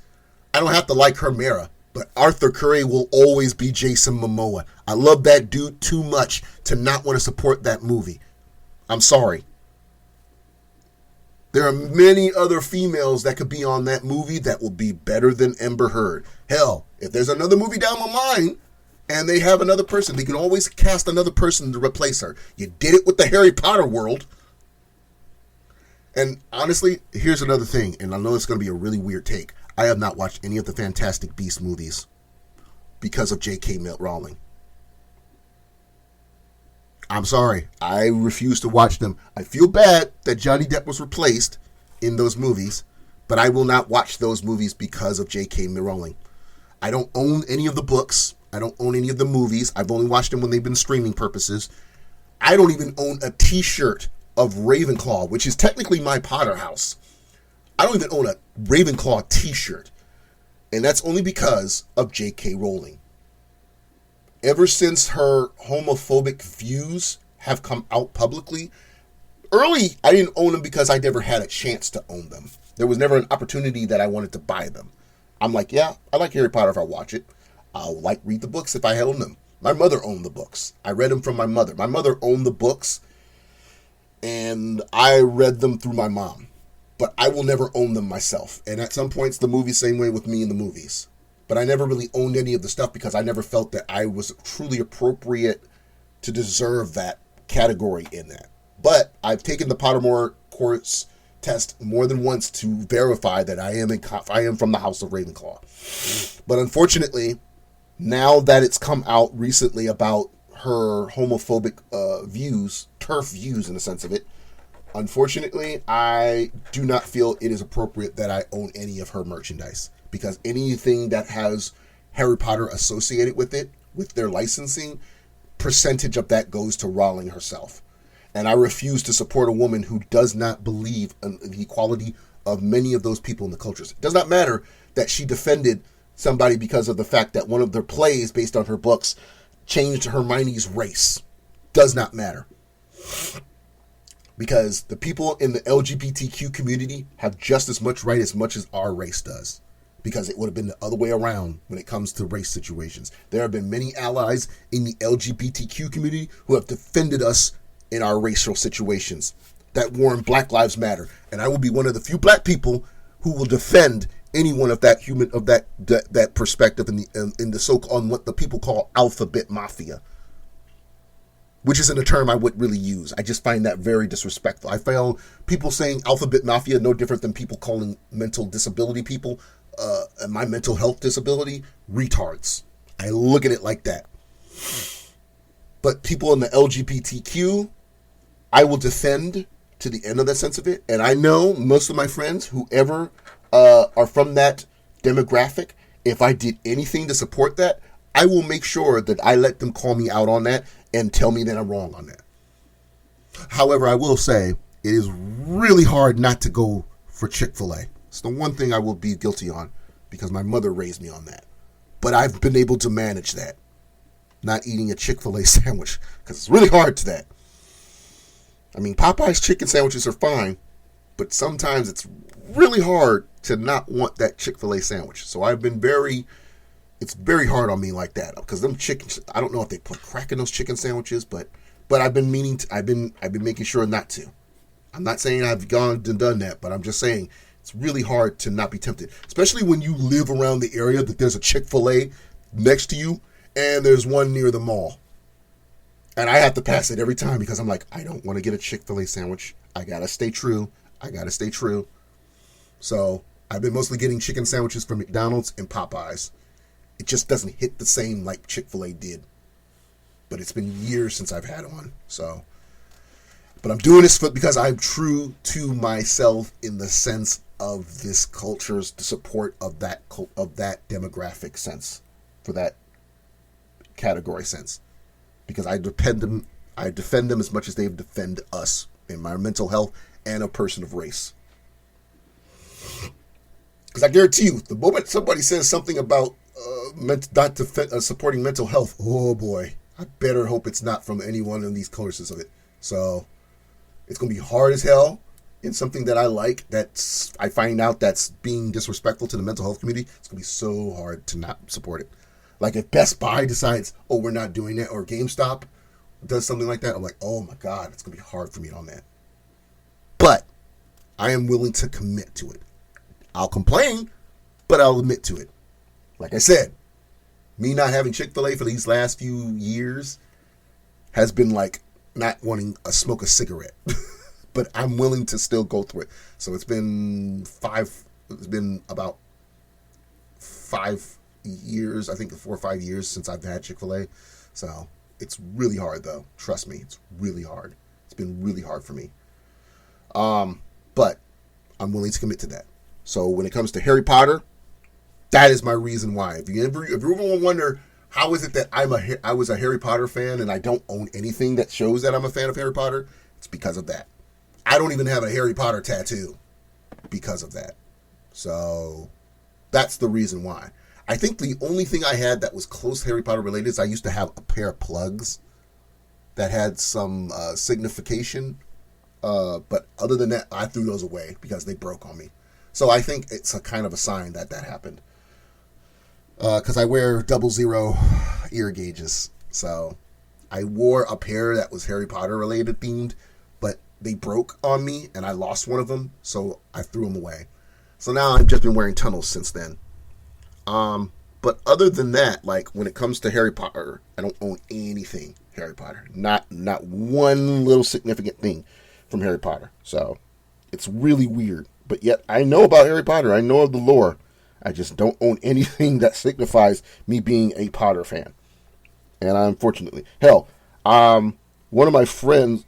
I don't have to like her Mara, but Arthur Curry will always be Jason Momoa. I love that dude too much to not want to support that movie. I'm sorry. There are many other females that could be on that movie that will be better than Amber Heard. Hell, if there's another movie down the line and they have another person, they can always cast another person to replace her. You did it with the Harry Potter world. And honestly, here's another thing, and I know it's going to be a really weird take. I have not watched any of the Fantastic Beasts movies because of J.K. Rowling. I'm sorry. I refuse to watch them. I feel bad that Johnny Depp was replaced in those movies, but I will not watch those movies because of J.K. Rowling. I don't own any of the books. I don't own any of the movies. I've only watched them when they've been streaming purposes. I don't even own a t-shirt of Ravenclaw, which is technically my Potter house. I don't even own a Ravenclaw t-shirt. And that's only because of J.K. Rowling. Ever since her homophobic views have come out publicly, early I didn't own them because I never had a chance to own them. There was never an opportunity that I wanted to buy them. I'm like, yeah, I like Harry Potter if I watch it. I'll read the books if I own them. My mother owned the books. I read them from my mother. My mother owned the books, and I read them through my mom. But I will never own them myself. And at some points, the movie, same way with me in the movies. But I never really owned any of the stuff because I never felt that I was truly appropriate to deserve that category in that. But I've taken the Pottermore course test more than once to verify that I am from the House of Ravenclaw. But unfortunately, now that it's come out recently about her homophobic views, turf views in the sense of it, unfortunately, I do not feel it is appropriate that I own any of her merchandise. Because anything that has Harry Potter associated with it, with their licensing, percentage of that goes to Rowling herself. And I refuse to support a woman who does not believe in the equality of many of those people in the cultures. It does not matter that she defended somebody because of the fact that one of their plays based on her books changed Hermione's race. Does not matter. Because the people in the LGBTQ community have just as much right as much as our race does. Because it would have been the other way around when it comes to race situations. There have been many allies in the LGBTQ community who have defended us in our racial situations that warrant Black Lives Matter. And I will be one of the few black people who will defend anyone of that that perspective in the so-called what the people call alphabet mafia, which isn't a term I would really use. I just find that very disrespectful. I found people saying alphabet mafia no different than people calling mental disability people and my mental health disability retards. I look at it like that. But people in the LGBTQ, I will defend to the end of that sense of it. And I know most of my friends, whoever are from that demographic, if I did anything to support that, I will make sure that I let them call me out on that and tell me that I'm wrong on that. However, I will say it is really hard not to go for Chick-fil-A. It's the one thing I will be guilty on because my mother raised me on that. But I've been able to manage that. Not eating a Chick-fil-A sandwich because it's really hard to that. I mean, Popeye's chicken sandwiches are fine, but sometimes it's really hard to not want that Chick-fil-A sandwich. So I've been it's very hard on me like that because them chickens, I don't know if they put crack in those chicken sandwiches, but I've been I've been making sure not to. I'm not saying I've gone and done that, but I'm just saying it's really hard to not be tempted, especially when you live around the area that there's a Chick-fil-A next to you and there's one near the mall. And I have to pass it every time because I'm like, I don't want to get a Chick-fil-A sandwich. I got to stay true. So I've been mostly getting chicken sandwiches from McDonald's and Popeyes. It just doesn't hit the same like Chick-fil-A did. But it's been years since I've had one. But I'm doing this because I'm true to myself in the sense of this culture's support of that demographic sense, for that category sense. Because I defend them as much as they defend us in my mental health and a person of race. Because I guarantee you, the moment somebody says something about supporting mental health, oh boy, I better hope it's not from any one of these courses of it. So it's going to be hard as hell in something that I like, I find out that's being disrespectful to the mental health community. It's going to be so hard to not support it. Like if Best Buy decides, oh, we're not doing that, or GameStop does something like that, I'm like, oh my God, it's going to be hard for me on that. But I am willing to commit to it. I'll complain, but I'll admit to it. Like I said, me not having Chick-fil-A for these last few years has been like not wanting to smoke a cigarette. But I'm willing to still go through it. So it's been about 5 years, I think 4 or 5 years since I've had Chick-fil-A. So it's really hard though. Trust me, it's really hard. It's been really hard for me. But I'm willing to commit to that. So when it comes to Harry Potter, that is my reason why. If you ever wonder how is it that I was a Harry Potter fan and I don't own anything that shows that I'm a fan of Harry Potter, it's because of that. I don't even have a Harry Potter tattoo because of that. So that's the reason why. I think the only thing I had that was close Harry Potter related is I used to have a pair of plugs that had some signification. But other than that, I threw those away because they broke on me. So I think it's a kind of a sign that happened. Because I wear 00 ear gauges. So I wore a pair that was Harry Potter related themed, but they broke on me and I lost one of them. So I threw them away. So now I've just been wearing tunnels since then. But other than that, like when it comes to Harry Potter, I don't own anything Harry Potter. Not one little significant thing from Harry Potter. So it's really weird. But yet I know about Harry Potter. I know of the lore. I just don't own anything that signifies me being a Potter fan. And unfortunately, hell, one of my friends,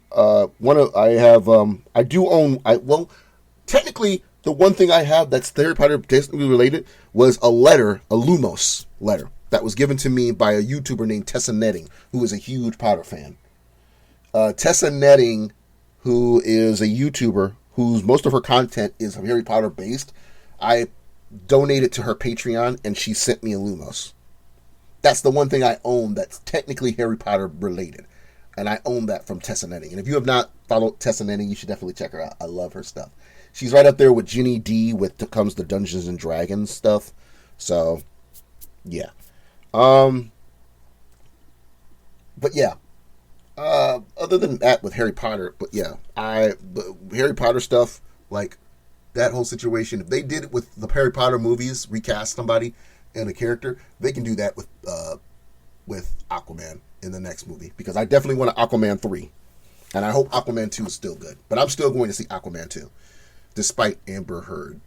technically the one thing I have that's Harry Potter technically related was a letter, a Lumos letter. that was given to me by a YouTuber named Tessa Netting, who is a huge Potter fan. Tessa Netting, who is a YouTuber whose most of her content is Harry Potter based, I donated to her Patreon and she sent me a Lumos. That's the one thing I own that's technically Harry Potter related. And I own that from Tessa Netting. And if you have not followed Tessa Netting, you should definitely check her out. I love her stuff. She's right up there with Ginny D with comes the Dungeons and Dragons stuff. So, yeah. But yeah. Other than that with Harry Potter, but yeah, Harry Potter stuff, like that whole situation, if they did it with the Harry Potter movies, recast somebody and a character, they can do that with Aquaman in the next movie, because I definitely want an Aquaman 3, and I hope Aquaman 2 is still good, but I'm still going to see Aquaman 2, despite Amber Heard.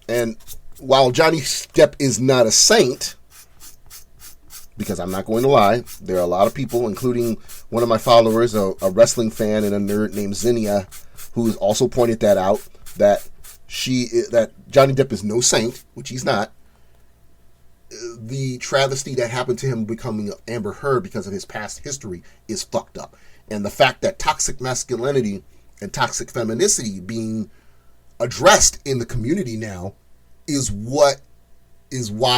And while Johnny Depp is not a saint, because I'm not going to lie, there are a lot of people, including one of my followers, a wrestling fan and a nerd named Zinnia, who has also pointed that out, that Johnny Depp is no saint, which he's not. The travesty that happened to him becoming Amber Heard because of his past history is fucked up. And the fact that toxic masculinity and toxic femininity being addressed in the community now is why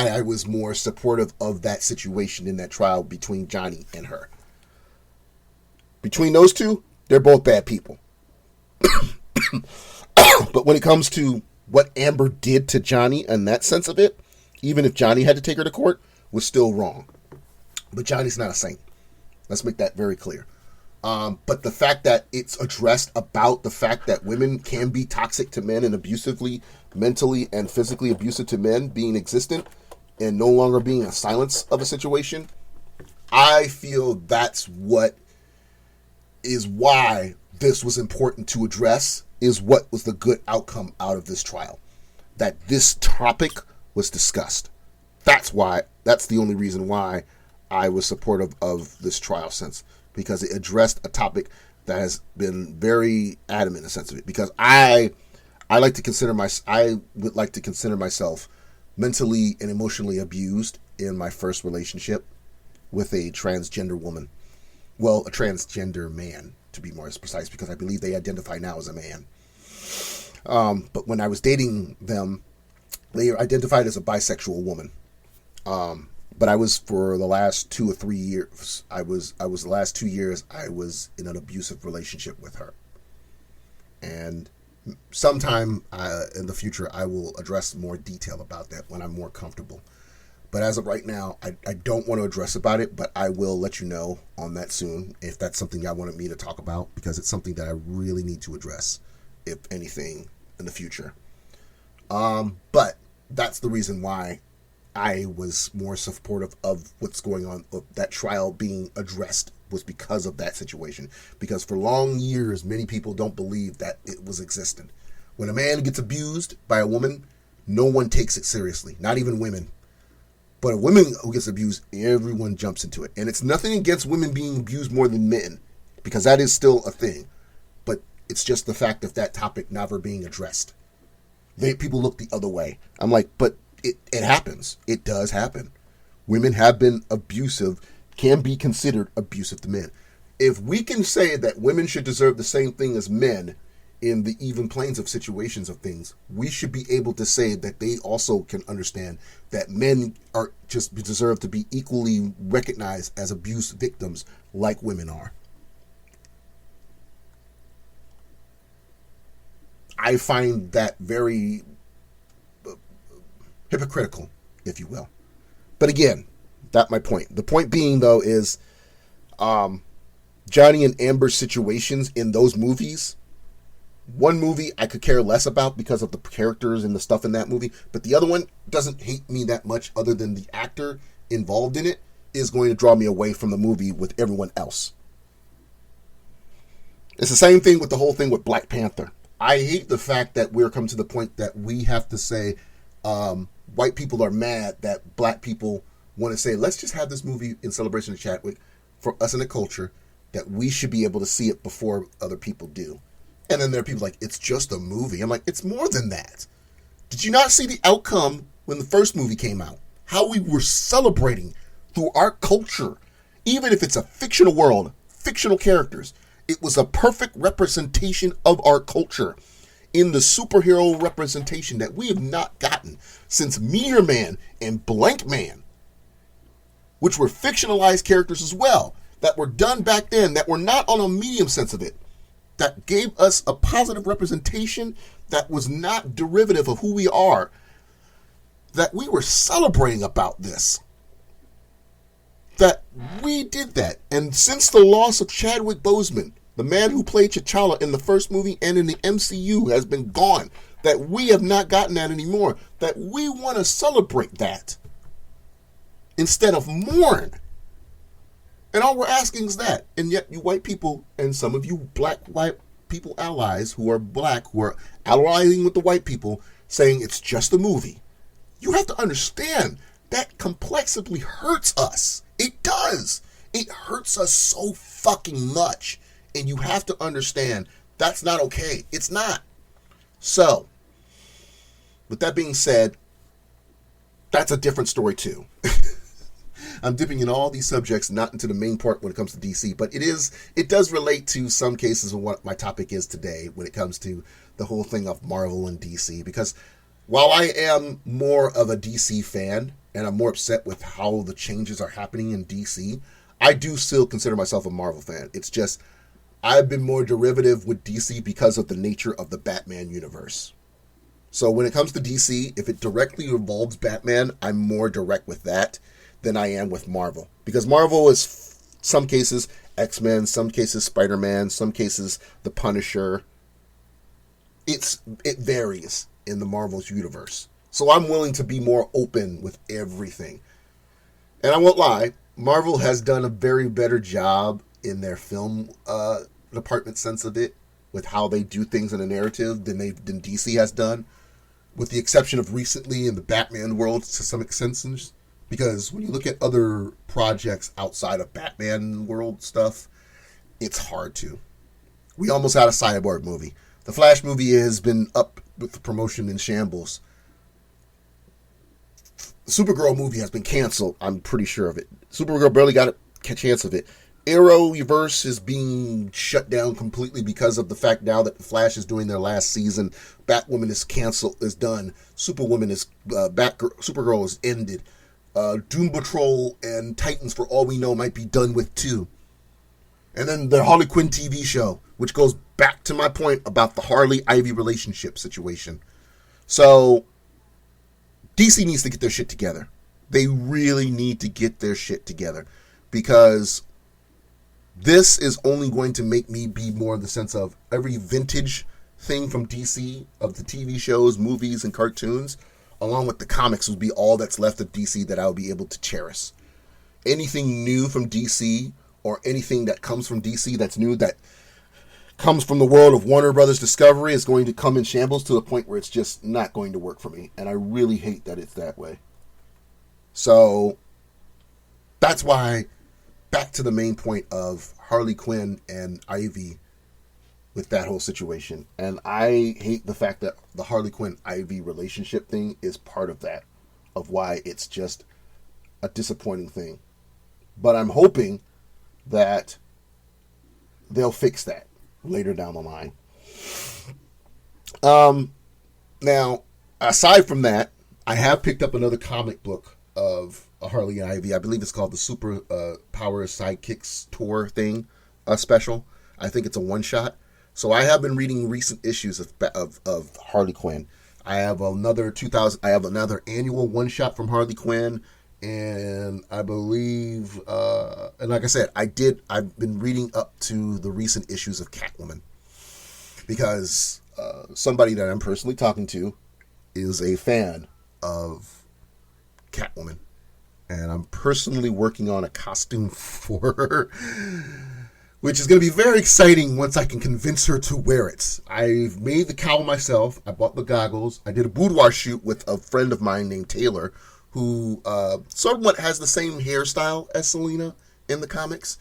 I was more supportive of that situation in that trial between Johnny and her. Between those two, they're both bad people. But when it comes to what Amber did to Johnny and that sense of it, even if Johnny had to take her to court, was still wrong. But Johnny's not a saint. Let's make that very clear. But the fact that it's addressed about the fact that women can be toxic to men and abusively, mentally and physically abusive to men being existent and no longer being a silence of a situation, I feel that's what is why this was important to address, is what was the good outcome out of this trial. That this topic was discussed. That's the only reason why I was supportive of this trial since, because it addressed a topic that has been very adamant in the sense of it. Because I would like to consider myself mentally and emotionally abused in my first relationship with a transgender woman. Well, a transgender man, to be more precise, because I believe they identify now as a man. But when I was dating them, they identified as a bisexual woman. But I was, for the last 2 or 3 years, I was the last 2 years, I was in an abusive relationship with her. And sometime in the future, I will address more detail about that when I'm more comfortable. But as of right now, I don't want to address about it, but I will let you know on that soon if that's something y'all wanted me to talk about, because it's something that I really need to address, if anything, in the future. But that's the reason why I was more supportive of what's going on, of that trial being addressed, was because of that situation. Because for long years, many people don't believe that it was existent. When a man gets abused by a woman, no one takes it seriously, not even women. But a woman who gets abused, everyone jumps into it. And it's nothing against women being abused more than men, because that is still a thing. But it's just the fact of that topic never being addressed. People look the other way. I'm like, but it happens. It does happen. Women have been abusive, can be considered abusive to men. If we can say that women should deserve the same thing as men in the even planes of situations of things, we should be able to say that they also can understand that men are just deserve to be equally recognized as abuse victims like women are. I find that very hypocritical, if you will. But again, that's my point. The point being, though, is Johnny and Amber's situations in those movies. One movie I could care less about because of the characters and the stuff in that movie, but the other one doesn't hate me that much, other than the actor involved in it is going to draw me away from the movie with everyone else. It's the same thing with the whole thing with Black Panther. I hate the fact that we're come to the point that we have to say white people are mad that black people want to say, let's just have this movie in celebration of Chadwick for us in the culture, that we should be able to see it before other people do. And then there are people like, it's just a movie. I'm like, it's more than that. Did you not see the outcome when the first movie came out, how we were celebrating through our culture, even if it's a fictional world, fictional characters. It was a perfect representation of our culture in the superhero representation that we have not gotten since Meteor Man and Blank Man, which were fictionalized characters as well, that were done back then, that were not on a medium sense of it, that gave us a positive representation that was not derivative of who we are, that we were celebrating about this. That we did that. And since the loss of Chadwick Boseman, the man who played T'Challa in the first movie and in the MCU, has been gone, that we have not gotten that anymore, that we want to celebrate that instead of mourn. And all we're asking is that. And yet you white people, and some of you black white people allies who are black, who are allying with the white people, saying it's just a movie. You have to understand that complexity hurts us. It does. It hurts us so fucking much. And you have to understand that's not okay. It's not. So, with that being said, that's a different story too. I'm dipping in all these subjects, not into the main part when it comes to DC, but it does relate to some cases of what my topic is today when it comes to the whole thing of Marvel and DC. Because while I am more of a DC fan, and I'm more upset with how the changes are happening in DC, I do still consider myself a Marvel fan. It's just, I've been more derivative with DC because of the nature of the Batman universe. So when it comes to DC, if it directly involves Batman, I'm more direct with that than I am with Marvel. Because Marvel is, some cases, X-Men, some cases Spider-Man, some cases The Punisher. It varies in the Marvel's universe. So I'm willing to be more open with everything. And I won't lie, Marvel has done a very better job in their film department sense of it, with how they do things in a narrative than DC has done, with the exception of recently in the Batman world to some extent. Because when you look at other projects outside of Batman world stuff, it's hard to. We almost had a Cyborg movie. The Flash movie has been up with the promotion in shambles. The Supergirl movie has been canceled. I'm pretty sure of it. Supergirl barely got a chance of it. Arrowverse is being shut down completely because of the fact now that the Flash is doing their last season. Batwoman is canceled, is done. Superwoman is Supergirl is ended. Doom Patrol and Titans, for all we know, might be done with too. And then the Harley Quinn TV show, which goes back to my point about the Harley-Ivy relationship situation. So, DC needs to get their shit together. They really need to get their shit together. Because this is only going to make me be more in the sense of every vintage thing from DC, of the TV shows, movies, and cartoons, along with the comics, would be all that's left of DC that I'll be able to cherish. Anything new from DC, or anything that comes from DC that's new, that comes from the world of Warner Brothers Discovery, is going to come in shambles to a point where it's just not going to work for me. And I really hate that it's that way. So, that's why, back to the main point of Harley Quinn and Ivy with that whole situation. And I hate the fact that the Harley Quinn-Ivy relationship thing is part of that, of why it's just a disappointing thing. But I'm hoping that they'll fix that later down the line. Now, aside from that, I have picked up another comic book of Harley and Ivy. I believe it's called the Super Power Sidekicks Tour thing, special. I think it's a one-shot. So I have been reading recent issues of Harley Quinn. I have another annual one-shot from Harley Quinn, and I believe, and like I said, I've been reading up to the recent issues of Catwoman, because somebody that I'm personally talking to is a fan of Catwoman, and I'm personally working on a costume for her, which is going to be very exciting once I can convince her to wear it. I've made the cowl myself. I bought the goggles. I did a boudoir shoot with a friend of mine named Taylor, who somewhat has the same hairstyle as Selena in the comics.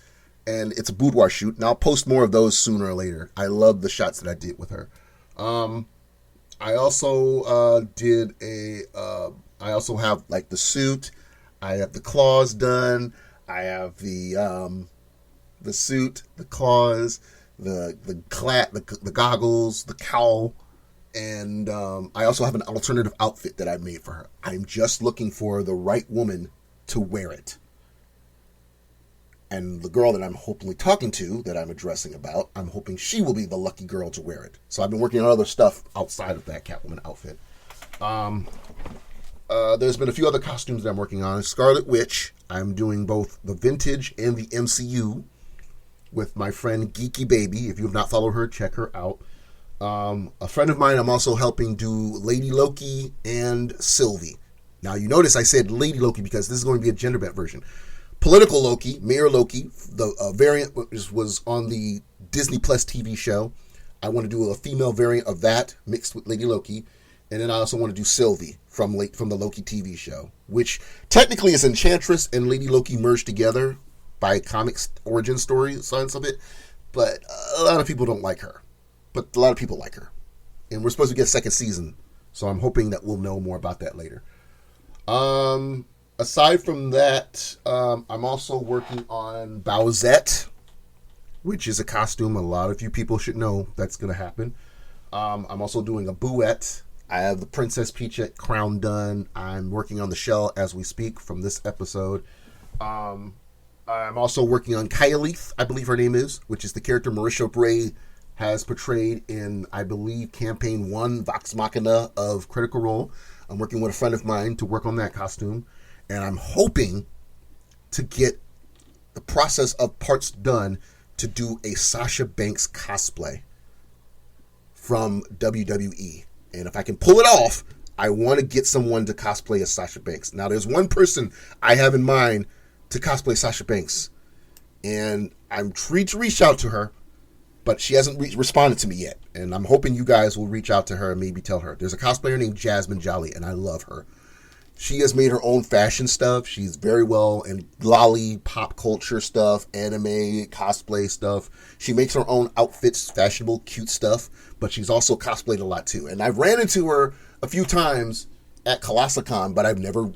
And it's a boudoir shoot. And I'll post more of those sooner or later. I love the shots that I did with her. I also did a I also have like the suit. I have the claws done. I have the suit, the claws, the goggles, the cowl, and I also have an alternative outfit that I made for her. I'm just looking for the right woman to wear it. And the girl that I'm hopefully talking to, that I'm addressing about, I'm hoping she will be the lucky girl to wear it. So I've been working on other stuff outside of that Catwoman outfit. There's been a few other costumes that I'm working on. Scarlet Witch, I'm doing both the vintage and the MCU with my friend Geeky Baby. If you have not followed her, check her out. A friend of mine, I'm also helping do Lady Loki and Sylvie. Now, you notice I said Lady Loki because this is going to be a gender bent version. Political Loki, Mayor Loki, the variant was on the Disney Plus TV show. I want to do a female variant of that mixed with Lady Loki. And then I also want to do Sylvie from the Loki TV show, which technically is Enchantress and Lady Loki merged together by comics origin story sense of it. But a lot of people don't like her. But a lot of people like her. And we're supposed to get a second season. So I'm hoping that we'll know more about that later. Aside from that, I'm also working on Bowsette, which is a costume a lot of you people should know that's going to happen. I'm also doing a Booette. I have the Princess Peachette crown done. I'm working on the shell as we speak from this episode. I'm also working on Kyalith, I believe her name is, which is the character Marisha Bray has portrayed in, I believe, Campaign 1, Vox Machina of Critical Role. I'm working with a friend of mine to work on that costume. And I'm hoping to get the process of parts done to do a Sasha Banks cosplay from WWE. And if I can pull it off, I want to get someone to cosplay as Sasha Banks. Now, there's one person I have in mind to cosplay Sasha Banks. And I'm free to reach out to her, but she hasn't responded to me yet. And I'm hoping you guys will reach out to her and maybe tell her. There's a cosplayer named Jasmine Jolly, and I love her. She has made her own fashion stuff. She's very well in lolly, pop culture stuff, anime, cosplay stuff. She makes her own outfits, fashionable, cute stuff, but she's also cosplayed a lot too. And I've ran into her a few times at Colossicon, but I've never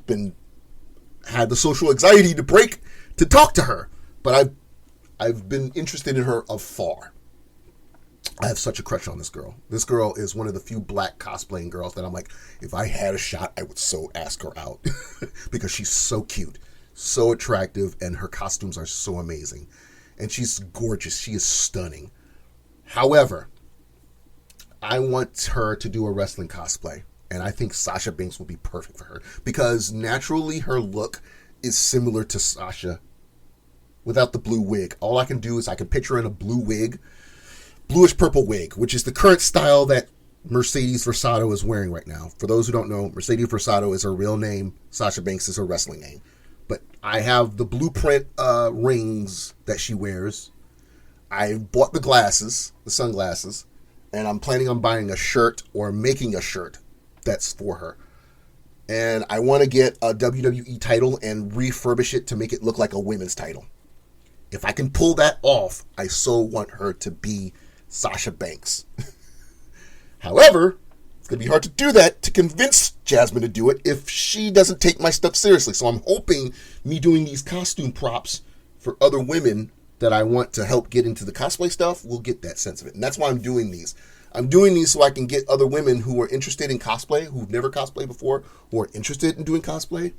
had the social anxiety to talk to her. But I've been interested in her afar. I have such a crush on this girl. This girl is one of the few black cosplaying girls that I'm like, if I had a shot, I would so ask her out. Because she's so cute, so attractive, and her costumes are so amazing. And she's gorgeous. She is stunning. However, I want her to do a wrestling cosplay. And I think Sasha Banks would be perfect for her. Because naturally, her look is similar to Sasha without the blue wig. All I can do is I can picture her in a blue wig, bluish purple wig, which is the current style that Mercedes Versato is wearing right now. For those who don't know, Mercedes Versato is her real name. Sasha Banks is her wrestling name. But I have the blueprint rings that she wears. I bought the glasses, the sunglasses, and I'm planning on buying a shirt or making a shirt that's for her. And I want to get a WWE title and refurbish it to make it look like a women's title. If I can pull that off, I so want her to be Sasha Banks. However, it's going to be hard to do that to convince Jasmine to do it if she doesn't take my stuff seriously. So I'm hoping me doing these costume props for other women that I want to help get into the cosplay stuff will get that sense of it. And that's why I'm doing these. I'm doing these so I can get other women who are interested in cosplay, who've never cosplayed before, who are interested in doing cosplay,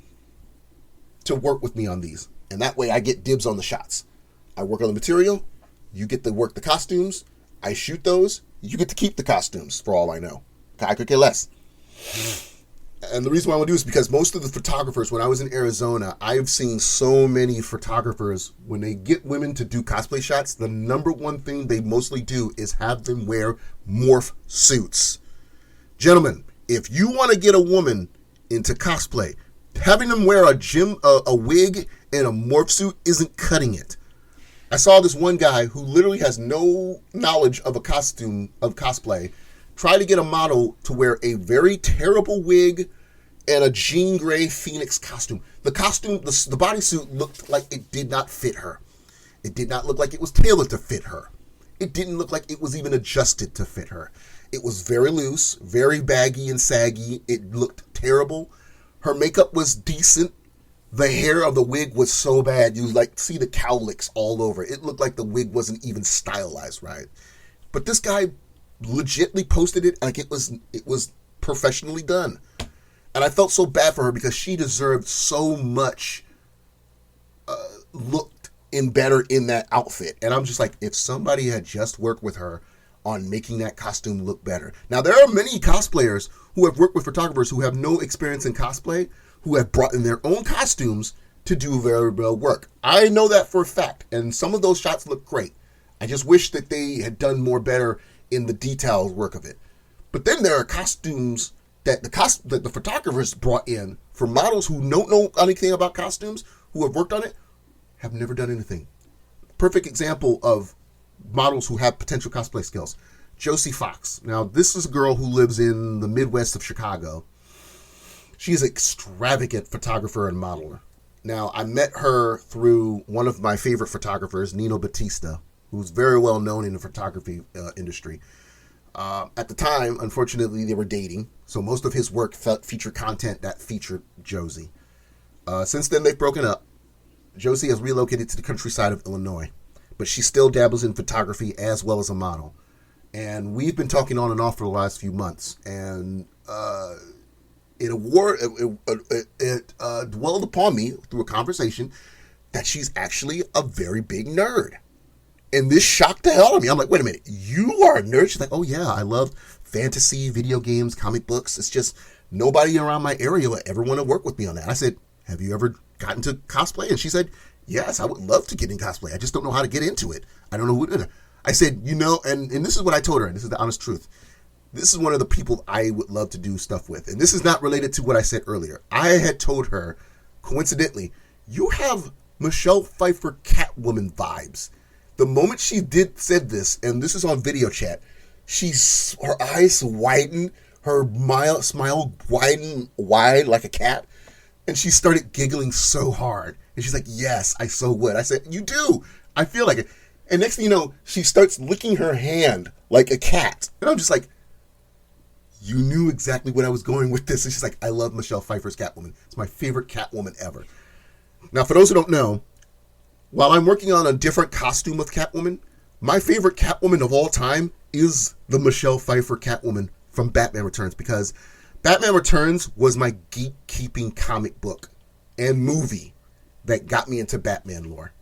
to work with me on these. And that way I get dibs on the shots. I work on the material, you get to work the costumes, I shoot those, you get to keep the costumes, for all I know. I could care less. And the reason why I want to do this is because most of the photographers, when I was in Arizona, I've seen so many photographers, when they get women to do cosplay shots, the number one thing they mostly do is have them wear morph suits. Gentlemen, if you want to get a woman into cosplay, having them wear a wig and a morph suit isn't cutting it. I saw this one guy who literally has no knowledge of a costume, of cosplay, try to get a model to wear a very terrible wig and a Jean Grey Phoenix costume. The costume, the bodysuit looked like it did not fit her. It did not look like it was tailored to fit her. It didn't look like it was even adjusted to fit her. It was very loose, very baggy and saggy. It looked terrible. Her makeup was decent. The hair of the wig was so bad, you like see the cowlicks all over. It looked like the wig wasn't even stylized right. But this guy legitimately posted it like it was professionally done. And I felt so bad for her because she deserved so much looked in better in that outfit. And I'm just like, if somebody had just worked with her on making that costume look better. Now, there are many cosplayers who have worked with photographers who have no experience in cosplay, who have brought in their own costumes to do very well work. I know that for a fact. And some of those shots look great. I just wish that they had done more better in the detailed work of it. But then there are costumes that the photographers brought in for models who don't know anything about costumes, who have worked on it, have never done anything. Perfect example of models who have potential cosplay skills. Josie Fox. Now, this is a girl who lives in the Midwest of Chicago. She's an extravagant photographer and modeler. Now, I met her through one of my favorite photographers, Nino Batista, who's very well known in the photography industry. At the time, unfortunately, they were dating, so most of his work featured content that featured Josie. Since then, they've broken up. Josie has relocated to the countryside of Illinois, but she still dabbles in photography as well as a model. And we've been talking on and off for the last few months, and it dwelled upon me through a conversation that she's actually a very big nerd. And this shocked the hell out of me. I'm like, wait a minute, you are a nerd? She's like, oh yeah, I love fantasy, video games, comic books. It's just nobody around my area would ever want to work with me on that. I said, have you ever gotten to cosplay? And she said, yes, I would love to get in cosplay. I just don't know how to get into it. I don't know who. I said, and this is what I told her, and this is the honest truth. This is one of the people I would love to do stuff with. And this is not related to what I said earlier. I had told her, coincidentally, you have Michelle Pfeiffer Catwoman vibes. The moment she said this, and this is on video chat, her eyes widened, her smile widened wide like a cat, and she started giggling so hard. And she's like, yes, I so would. I said, you do. I feel like it. And next thing you know, she starts licking her hand like a cat. And I'm just like, you knew exactly what I was going with this. And she's like, I love Michelle Pfeiffer's Catwoman. It's my favorite Catwoman ever. Now, for those who don't know, while I'm working on a different costume of Catwoman, my favorite Catwoman of all time is the Michelle Pfeiffer Catwoman from Batman Returns, because Batman Returns was my Gatekeeping comic book and movie that got me into Batman lore.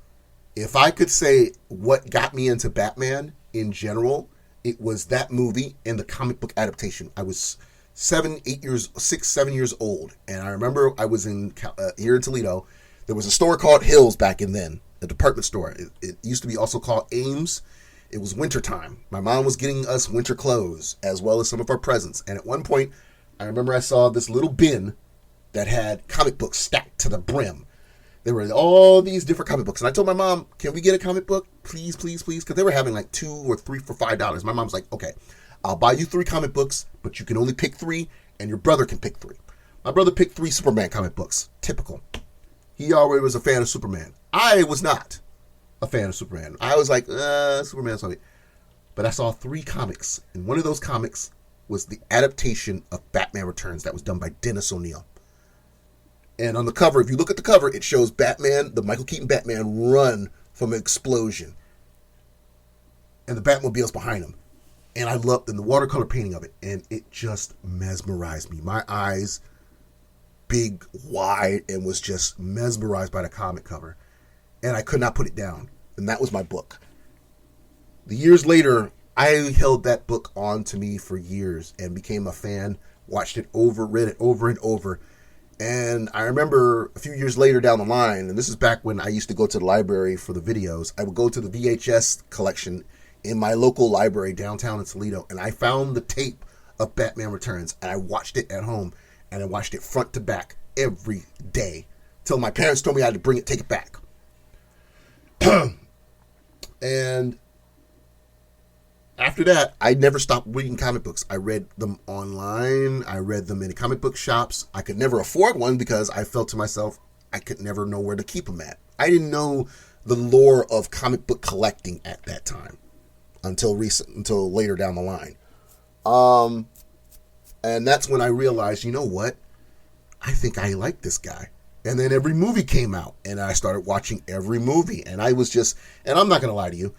If I could say what got me into Batman in general, it was that movie and the comic book adaptation. I was 7 years old, and I remember I was here in Toledo. There was a store called Hills back in then, a department store. It used to be also called Ames. It was wintertime. My mom was getting us winter clothes as well as some of our presents. And at one point, I remember I saw this little bin that had comic books stacked to the brim. There were all these different comic books. And I told my mom, can we get a comic book? Please, please, please. Because they were having like 2 or 3 for $5. My mom's like, okay, I'll buy you 3 comic books, but you can only pick 3, and your brother can pick 3. My brother picked 3 Superman comic books. Typical. He already was a fan of Superman. I was not a fan of Superman. I was like, Superman's funny. But I saw 3 comics, and one of those comics was the adaptation of Batman Returns that was done by Dennis O'Neil. And on the cover, if you look at the cover, it shows Batman, the Michael Keaton Batman, run from an explosion. And the Batmobile's behind him. And I loved the watercolor painting of it. And it just mesmerized me. My eyes, big, wide, and was just mesmerized by the comic cover. And I could not put it down. And that was my book. The years later, I held that book on to me for years and became a fan, watched it over, read it over and over. And I remember a few years later down the line, and this is back when I used to go to the library for the videos, I would go to the VHS collection in my local library downtown in Toledo, and I found the tape of Batman Returns, and I watched it at home, and I watched it front to back every day till my parents told me I had to take it back. And after that, I never stopped reading comic books. I read them online. I read them in comic book shops. I could never afford one because I felt to myself, I could never know where to keep them at. I didn't know the lore of comic book collecting at that time until later down the line. And that's when I realized, you know what? I think I like this guy. And then every movie came out, and I started watching every movie. And I was just, and I'm not going to lie to you,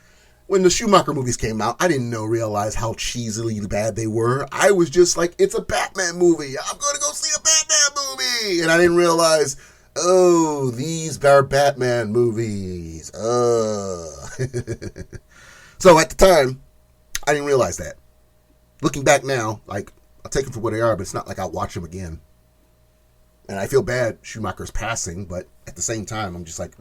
when the Schumacher movies came out, I didn't realize how cheesily bad they were. I was just like, it's a Batman movie. I'm going to go see a Batman movie. And I didn't realize, oh, these are Batman movies. So at the time, I didn't realize that. Looking back now, like, I'll take them for what they are, but it's not like I'll watch them again. And I feel bad Schumacher's passing, but at the same time, I'm just like,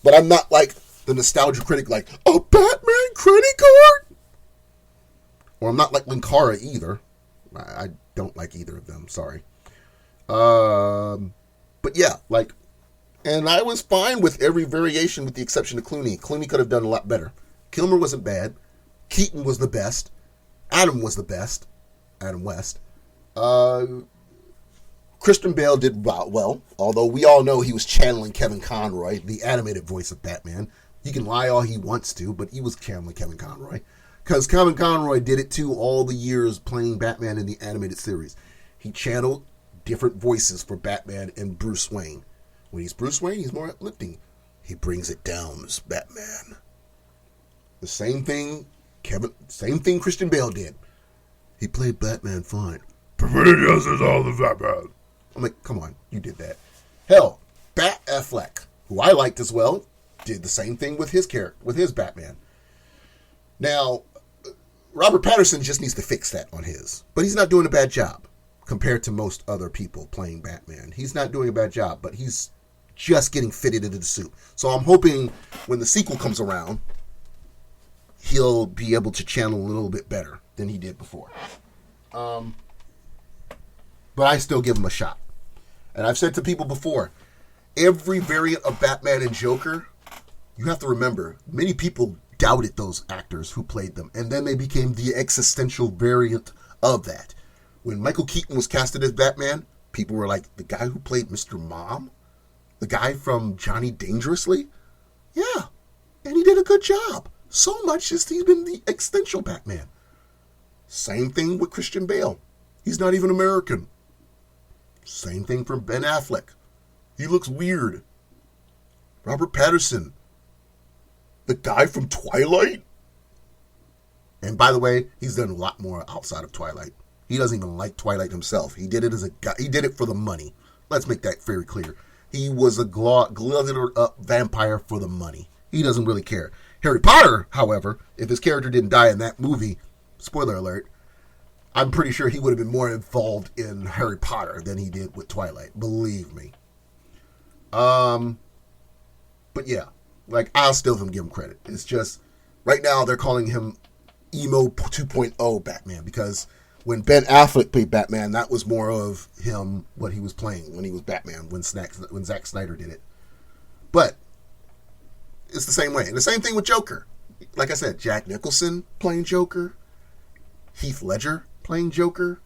But I'm not like the nostalgia critic, like, a Batman credit card? Or I'm not like Linkara either. I don't like either of them, sorry. But yeah, like, and I was fine with every variation with the exception of Clooney. Clooney could have done a lot better. Kilmer wasn't bad. Keaton was the best. Adam was the best. Adam West. Christian Bale did well, although we all know he was channeling Kevin Conroy, the animated voice of Batman. He can lie all he wants to, but he was channeling Kevin Conroy. Because Kevin Conroy did it too all the years playing Batman in the animated series. He channeled different voices for Batman and Bruce Wayne. When he's Bruce Wayne, he's more uplifting. He brings it down as Batman. The same thing Christian Bale did. He played Batman fine. This is all the Batman. I'm like, come on, you did that. Hell, Bat Affleck, who I liked as well, did the same thing with his character, with his Batman. Now, Robert Pattinson just needs to fix that on his. But he's not doing a bad job compared to most other people playing Batman. He's not doing a bad job, but he's just getting fitted into the suit. So I'm hoping when the sequel comes around, he'll be able to channel a little bit better than he did before. But I still give him a shot. And I've said to people before, every variant of Batman and Joker, you have to remember, many people doubted those actors who played them. And then they became the existential variant of that. When Michael Keaton was casted as Batman, people were like, the guy who played Mr. Mom? The guy from Johnny Dangerously? Yeah. And he did a good job. So much as he's been the existential Batman. Same thing with Christian Bale. He's not even American. Same thing for Ben Affleck. He looks weird. Robert Pattinson. The guy from Twilight? And by the way, he's done a lot more outside of Twilight. He doesn't even like Twilight himself. He did it as a guy. He did it for the money. Let's make that very clear. He was a glutted up vampire for the money. He doesn't really care. Harry Potter, however, if his character didn't die in that movie, spoiler alert, I'm pretty sure he would have been more involved in Harry Potter than he did with Twilight. Believe me. But yeah, like, I'll still give him credit. It's just, right now they're calling him Emo 2.0 Batman, because when Ben Affleck played Batman, that was more of him, what he was playing when he was Batman, when Zack Snyder did it. But it's the same way. And the same thing with Joker. Like I said, Jack Nicholson playing Joker, Heath Ledger playing Joker,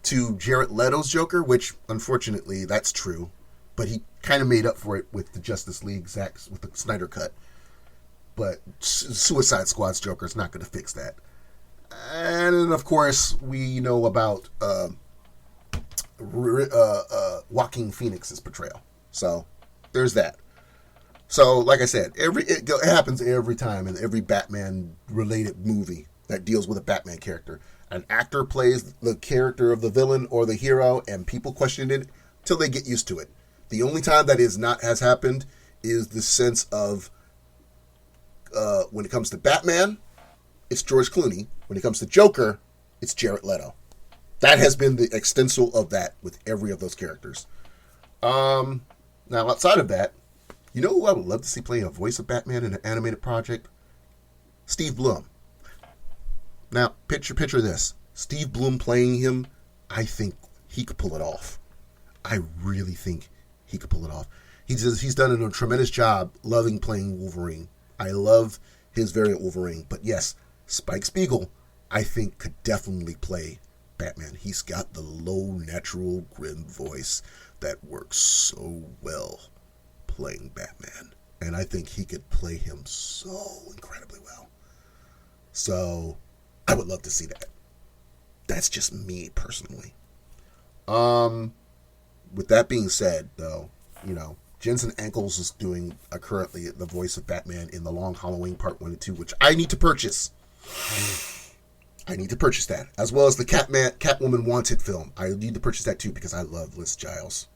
to Jared Leto's Joker, which, unfortunately, that's true. But he kind of made up for it with the Justice League, with the Snyder cut. But Suicide Squad's Joker is not going to fix that. And, of course, we know about Joaquin Phoenix's portrayal. So, there's that. So, like I said, it happens every time in every Batman-related movie that deals with a Batman character. An actor plays the character of the villain or the hero, and people question it till they get used to it. The only time that has happened is the sense of when it comes to Batman, it's George Clooney. When it comes to Joker, it's Jared Leto. That has been the extensal of that with every of those characters. Now, outside of that, you know who I would love to see playing a voice of Batman in an animated project? Steve Blum. Now, picture this. Steve Blum playing him, I think he could pull it off. I really think he could pull it off. He's done a tremendous job loving playing Wolverine. I love his variant Wolverine. But yes, Spike Spiegel, I think, could definitely play Batman. He's got the low, natural, grim voice that works so well playing Batman. And I think he could play him so incredibly well. So, I would love to see that. That's just me, personally. With that being said, though, Jensen Ackles is doing currently the voice of Batman in The Long Halloween Part 1 and 2, which I need to purchase. I need to purchase that, as well as the Catwoman Wanted film. I need to purchase that too because I love Liz Giles.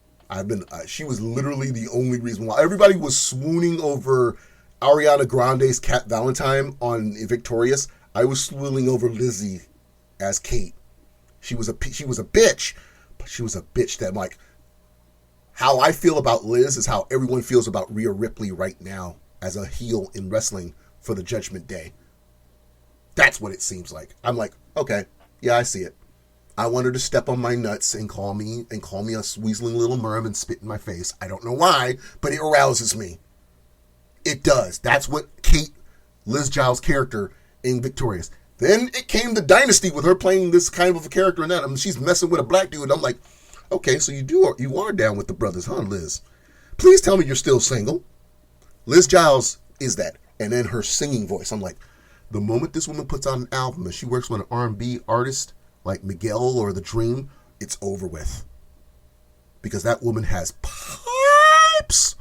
She was literally the only reason why everybody was swooning over Ariana Grande's Cat Valentine on Victorious. I was swooning over Lizzie as Kate. She was a bitch, but she was a bitch that, like, how I feel about Liz is how everyone feels about Rhea Ripley right now as a heel in wrestling for the Judgment Day. That's what it seems like. I'm like, okay, yeah, I see it. I want her to step on my nuts and call me a weaseling little merm and spit in my face. I don't know why, but it arouses me. It does. That's what Liz Giles' character in Victorious. Then it came the Dynasty with her playing this kind of a character in that. I mean, she's messing with a black dude. I'm like, okay, so you are down with the brothers, huh, Liz? Please tell me you're still single. Liz Giles is that. And then her singing voice. I'm like, the moment this woman puts out an album and she works with an R&B artist like Miguel or The Dream, it's over with. Because that woman has pipes.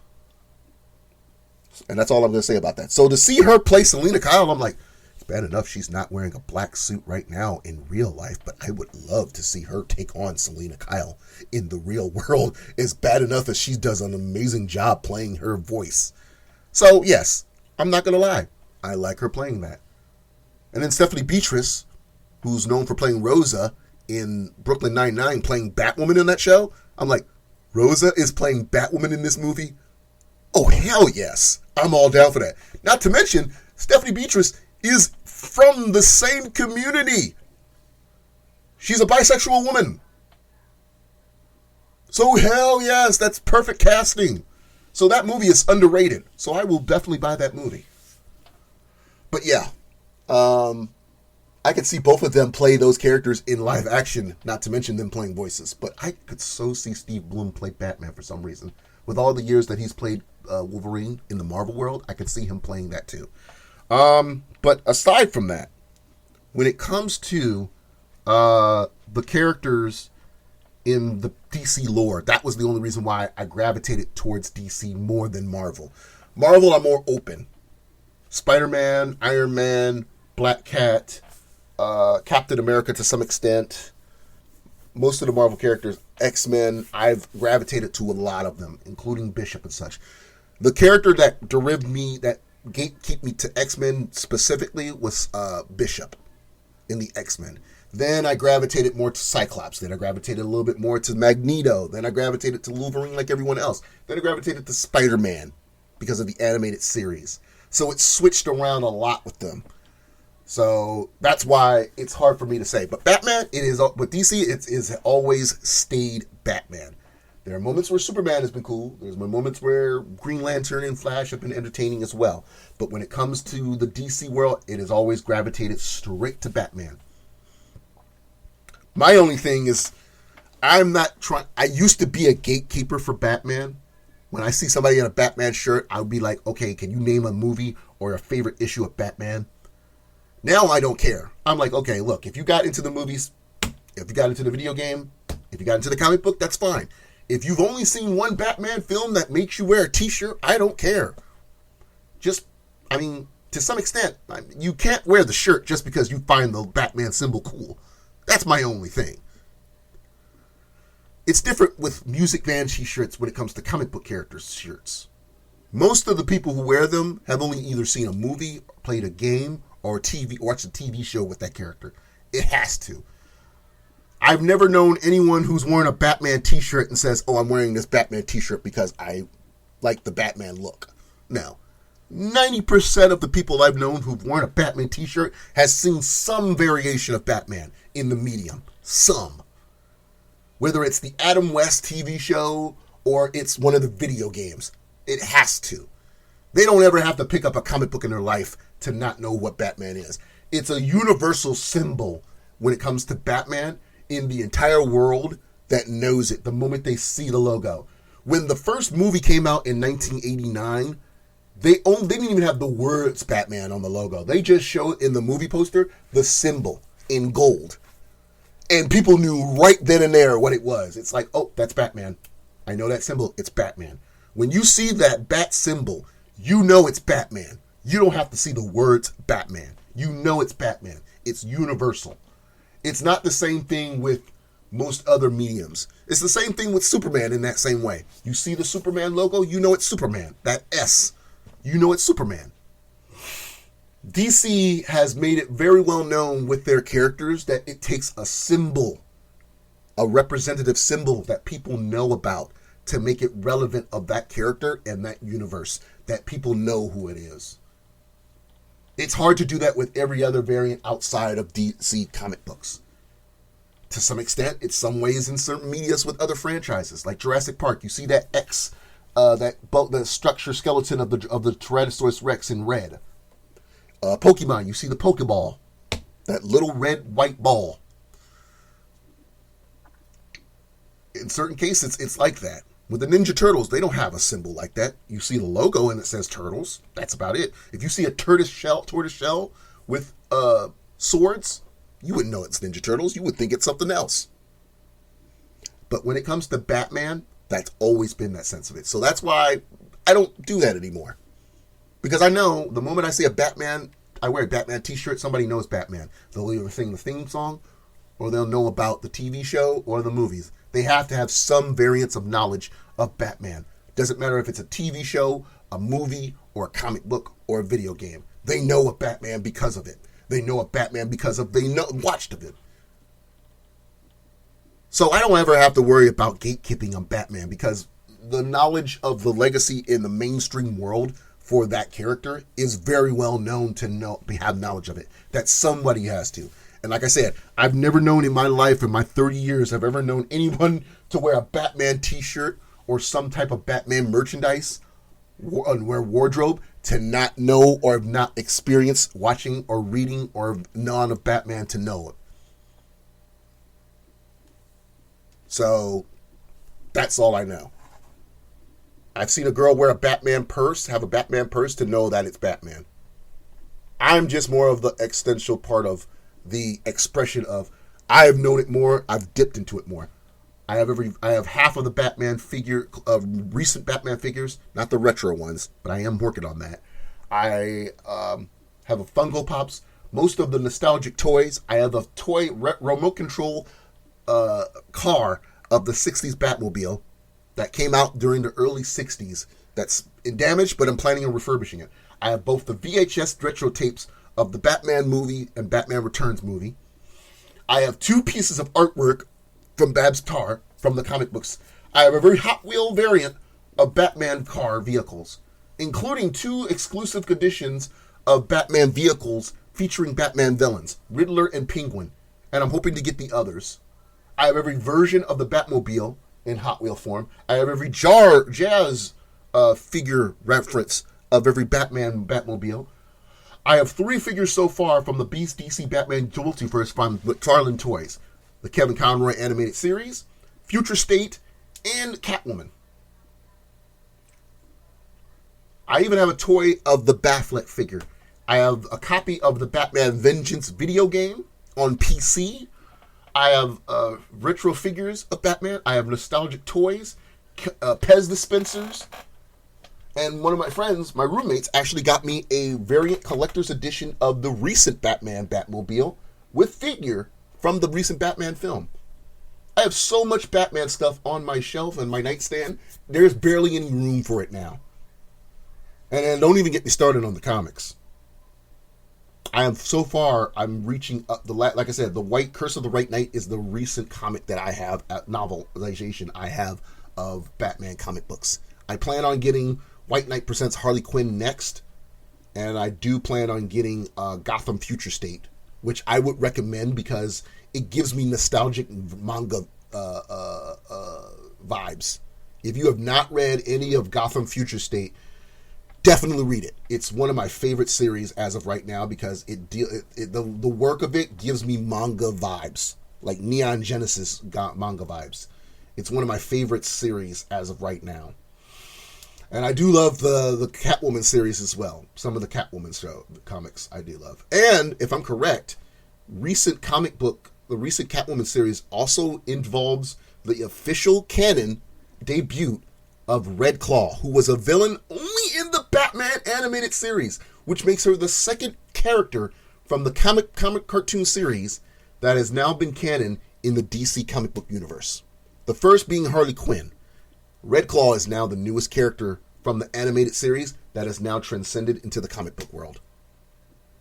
And that's all I'm going to say about that. So to see her play Selena Kyle, I'm like, it's bad enough she's not wearing a black suit right now in real life, but I would love to see her take on Selena Kyle in the real world. It's bad enough that she does an amazing job playing her voice. So yes, I'm not going to lie. I like her playing that. And then Stephanie Beatrice, who's known for playing Rosa in Brooklyn Nine-Nine, playing Batwoman in that show. I'm like, Rosa is playing Batwoman in this movie? Oh, hell yes. I'm all down for that. Not to mention, Stephanie Beatrice is from the same community. She's a bisexual woman. So hell yes, that's perfect casting. So that movie is underrated. So I will definitely buy that movie. But yeah, I could see both of them play those characters in live action, not to mention them playing voices. But I could so see Steve Blum play Batman for some reason. With all the years that he's played Wolverine in the Marvel world, I could see him playing that too. But aside from that, when it comes to the characters in the DC lore, that was the only reason why I gravitated towards DC more than Marvel. Marvel, I'm more open. Spider-Man, Iron Man, Black Cat, Captain America to some extent. Most of the Marvel characters, X-Men, I've gravitated to a lot of them, including Bishop and such. The character that gatekeep me to X-Men specifically was Bishop in the X-Men. Then I gravitated more to Cyclops. Then I gravitated a little bit more to Magneto. Then I gravitated to Wolverine like everyone else. Then I gravitated to Spider-Man because of the animated series. So it switched around a lot with them. So that's why it's hard for me to say. But Batman, with DC, it is always stayed Batman. There are moments where Superman has been cool. There's been moments where Green Lantern and Flash have been entertaining as well. But when it comes to the DC world, it has always gravitated straight to Batman. My only thing is, I used to be a gatekeeper for Batman. When I see somebody in a Batman shirt, I would be like, okay, can you name a movie or a favorite issue of Batman? Now I don't care. I'm like, okay, look, if you got into the movies, if you got into the video game, if you got into the comic book, that's fine. If you've only seen one Batman film that makes you wear a t-shirt, I don't care. To some extent, you can't wear the shirt just because you find the Batman symbol cool. That's my only thing. It's different with music band t-shirts when it comes to comic book characters shirts. Most of the people who wear them have only either seen a movie, played a game, or watched a TV show with that character. It has to. I've never known anyone who's wearing a Batman t-shirt and says, oh, I'm wearing this Batman t-shirt because I like the Batman look. No. 90% of the people I've known who've worn a Batman t-shirt has seen some variation of Batman in the medium. Some. Whether it's the Adam West TV show or it's one of the video games. It has to. They don't ever have to pick up a comic book in their life to not know what Batman is. It's a universal symbol when it comes to Batman in the entire world that knows it the moment they see the logo. When the first movie came out in 1989, they didn't even have the words Batman on the logo. They just showed in the movie poster the symbol in gold. And people knew right then and there what it was. It's like, oh, that's Batman. I know that symbol. It's Batman. When you see that bat symbol, you know it's Batman. You don't have to see the words Batman. You know it's Batman. It's universal. It's not the same thing with most other mediums. It's the same thing with Superman in that same way. You see the Superman logo, you know it's Superman. That S, you know it's Superman. DC has made it very well known with their characters that it takes a symbol, a representative symbol that people know about to make it relevant of that character and that universe, that people know who it is. It's hard to do that with every other variant outside of DC comic books. To some extent, it's some ways in certain medias with other franchises, like Jurassic Park. You see that X, the structure skeleton of the Tyrannosaurus Rex in red. Pokemon, you see the Pokeball, that little red white ball. In certain cases, it's like that. With the Ninja Turtles, they don't have a symbol like that. You see the logo and it says Turtles. That's about it. If you see a tortoise shell with swords, you wouldn't know it's Ninja Turtles. You would think it's something else. But when it comes to Batman, that's always been that sense of it. So that's why I don't do that anymore. Because I know the moment I see a Batman, I wear a Batman t-shirt, somebody knows Batman. They'll either sing the theme song, or they'll know about the TV show or the movies. They have to have some variance of knowledge of Batman. Doesn't matter if it's a TV show, a movie, or a comic book, or a video game. They know a Batman because of it. They know a Batman because of watched of it. So I don't ever have to worry about gatekeeping on Batman, because the knowledge of the legacy in the mainstream world for that character is very well known to have knowledge of it. That somebody has to. And like I said, I've never known in my life, in my 30 years, I've ever known anyone to wear a Batman t-shirt or some type of Batman merchandise, wear wardrobe, to not know or have not experienced watching or reading or known of Batman to know it. So that's all I know. I've seen a girl wear a Batman purse, have a Batman purse to know that it's Batman. I'm just more of the existential part of the expression of, I've known it more, I've dipped into it more. I have half of the Batman figure, recent Batman figures, not the retro ones, but I am working on that. I have a Funko Pops, most of the nostalgic toys. I have a toy remote control car of the 60s Batmobile that came out during the early 60s. That's in damage, but I'm planning on refurbishing it. I have both the VHS retro tapes of the Batman movie and Batman Returns movie. I have 2 pieces of artwork from Babs Tarr from the comic books. I have a very Hot Wheel variant of Batman car vehicles, including 2 exclusive editions of Batman vehicles featuring Batman villains, Riddler and Penguin, and I'm hoping to get the others. I have every version of the Batmobile in Hot Wheel form. I have every jazz figure reference of every Batmobile. I have 3 figures so far from the DC Batman Multiverse from McFarlane Toys. The Kevin Conroy animated series, Future State, and Catwoman. I even have a toy of the Batfleck figure. I have a copy of the Batman Vengeance video game on PC. I have retro figures of Batman. I have nostalgic toys, Pez dispensers. And one of my friends, my roommates, actually got me a variant collector's edition of the recent Batman Batmobile with figure from the recent Batman film. I have so much Batman stuff on my shelf and my nightstand, there's barely any room for it now. And then don't even get me started on the comics. I'm reaching up like I said, the White Curse of the White Knight is the recent comic that I have, novelization I have of Batman comic books. I plan on getting White Knight Presents Harley Quinn next, and I do plan on getting Gotham Future State, which I would recommend because it gives me nostalgic manga vibes. If you have not read any of Gotham Future State, definitely read it. It's one of my favorite series as of right now because the work of it gives me manga vibes, like Neon Genesis manga vibes. It's one of my favorite series as of right now. And I do love the Catwoman series as well. Some of the Catwoman comics I do love. And if I'm correct, recent comic book the recent Catwoman series also involves the official canon debut of Red Claw, who was a villain only in the Batman animated series, which makes her the second character from the comic cartoon series that has now been canon in the DC comic book universe. The first being Harley Quinn. Red Claw is now the newest character from the animated series that has now transcended into the comic book world.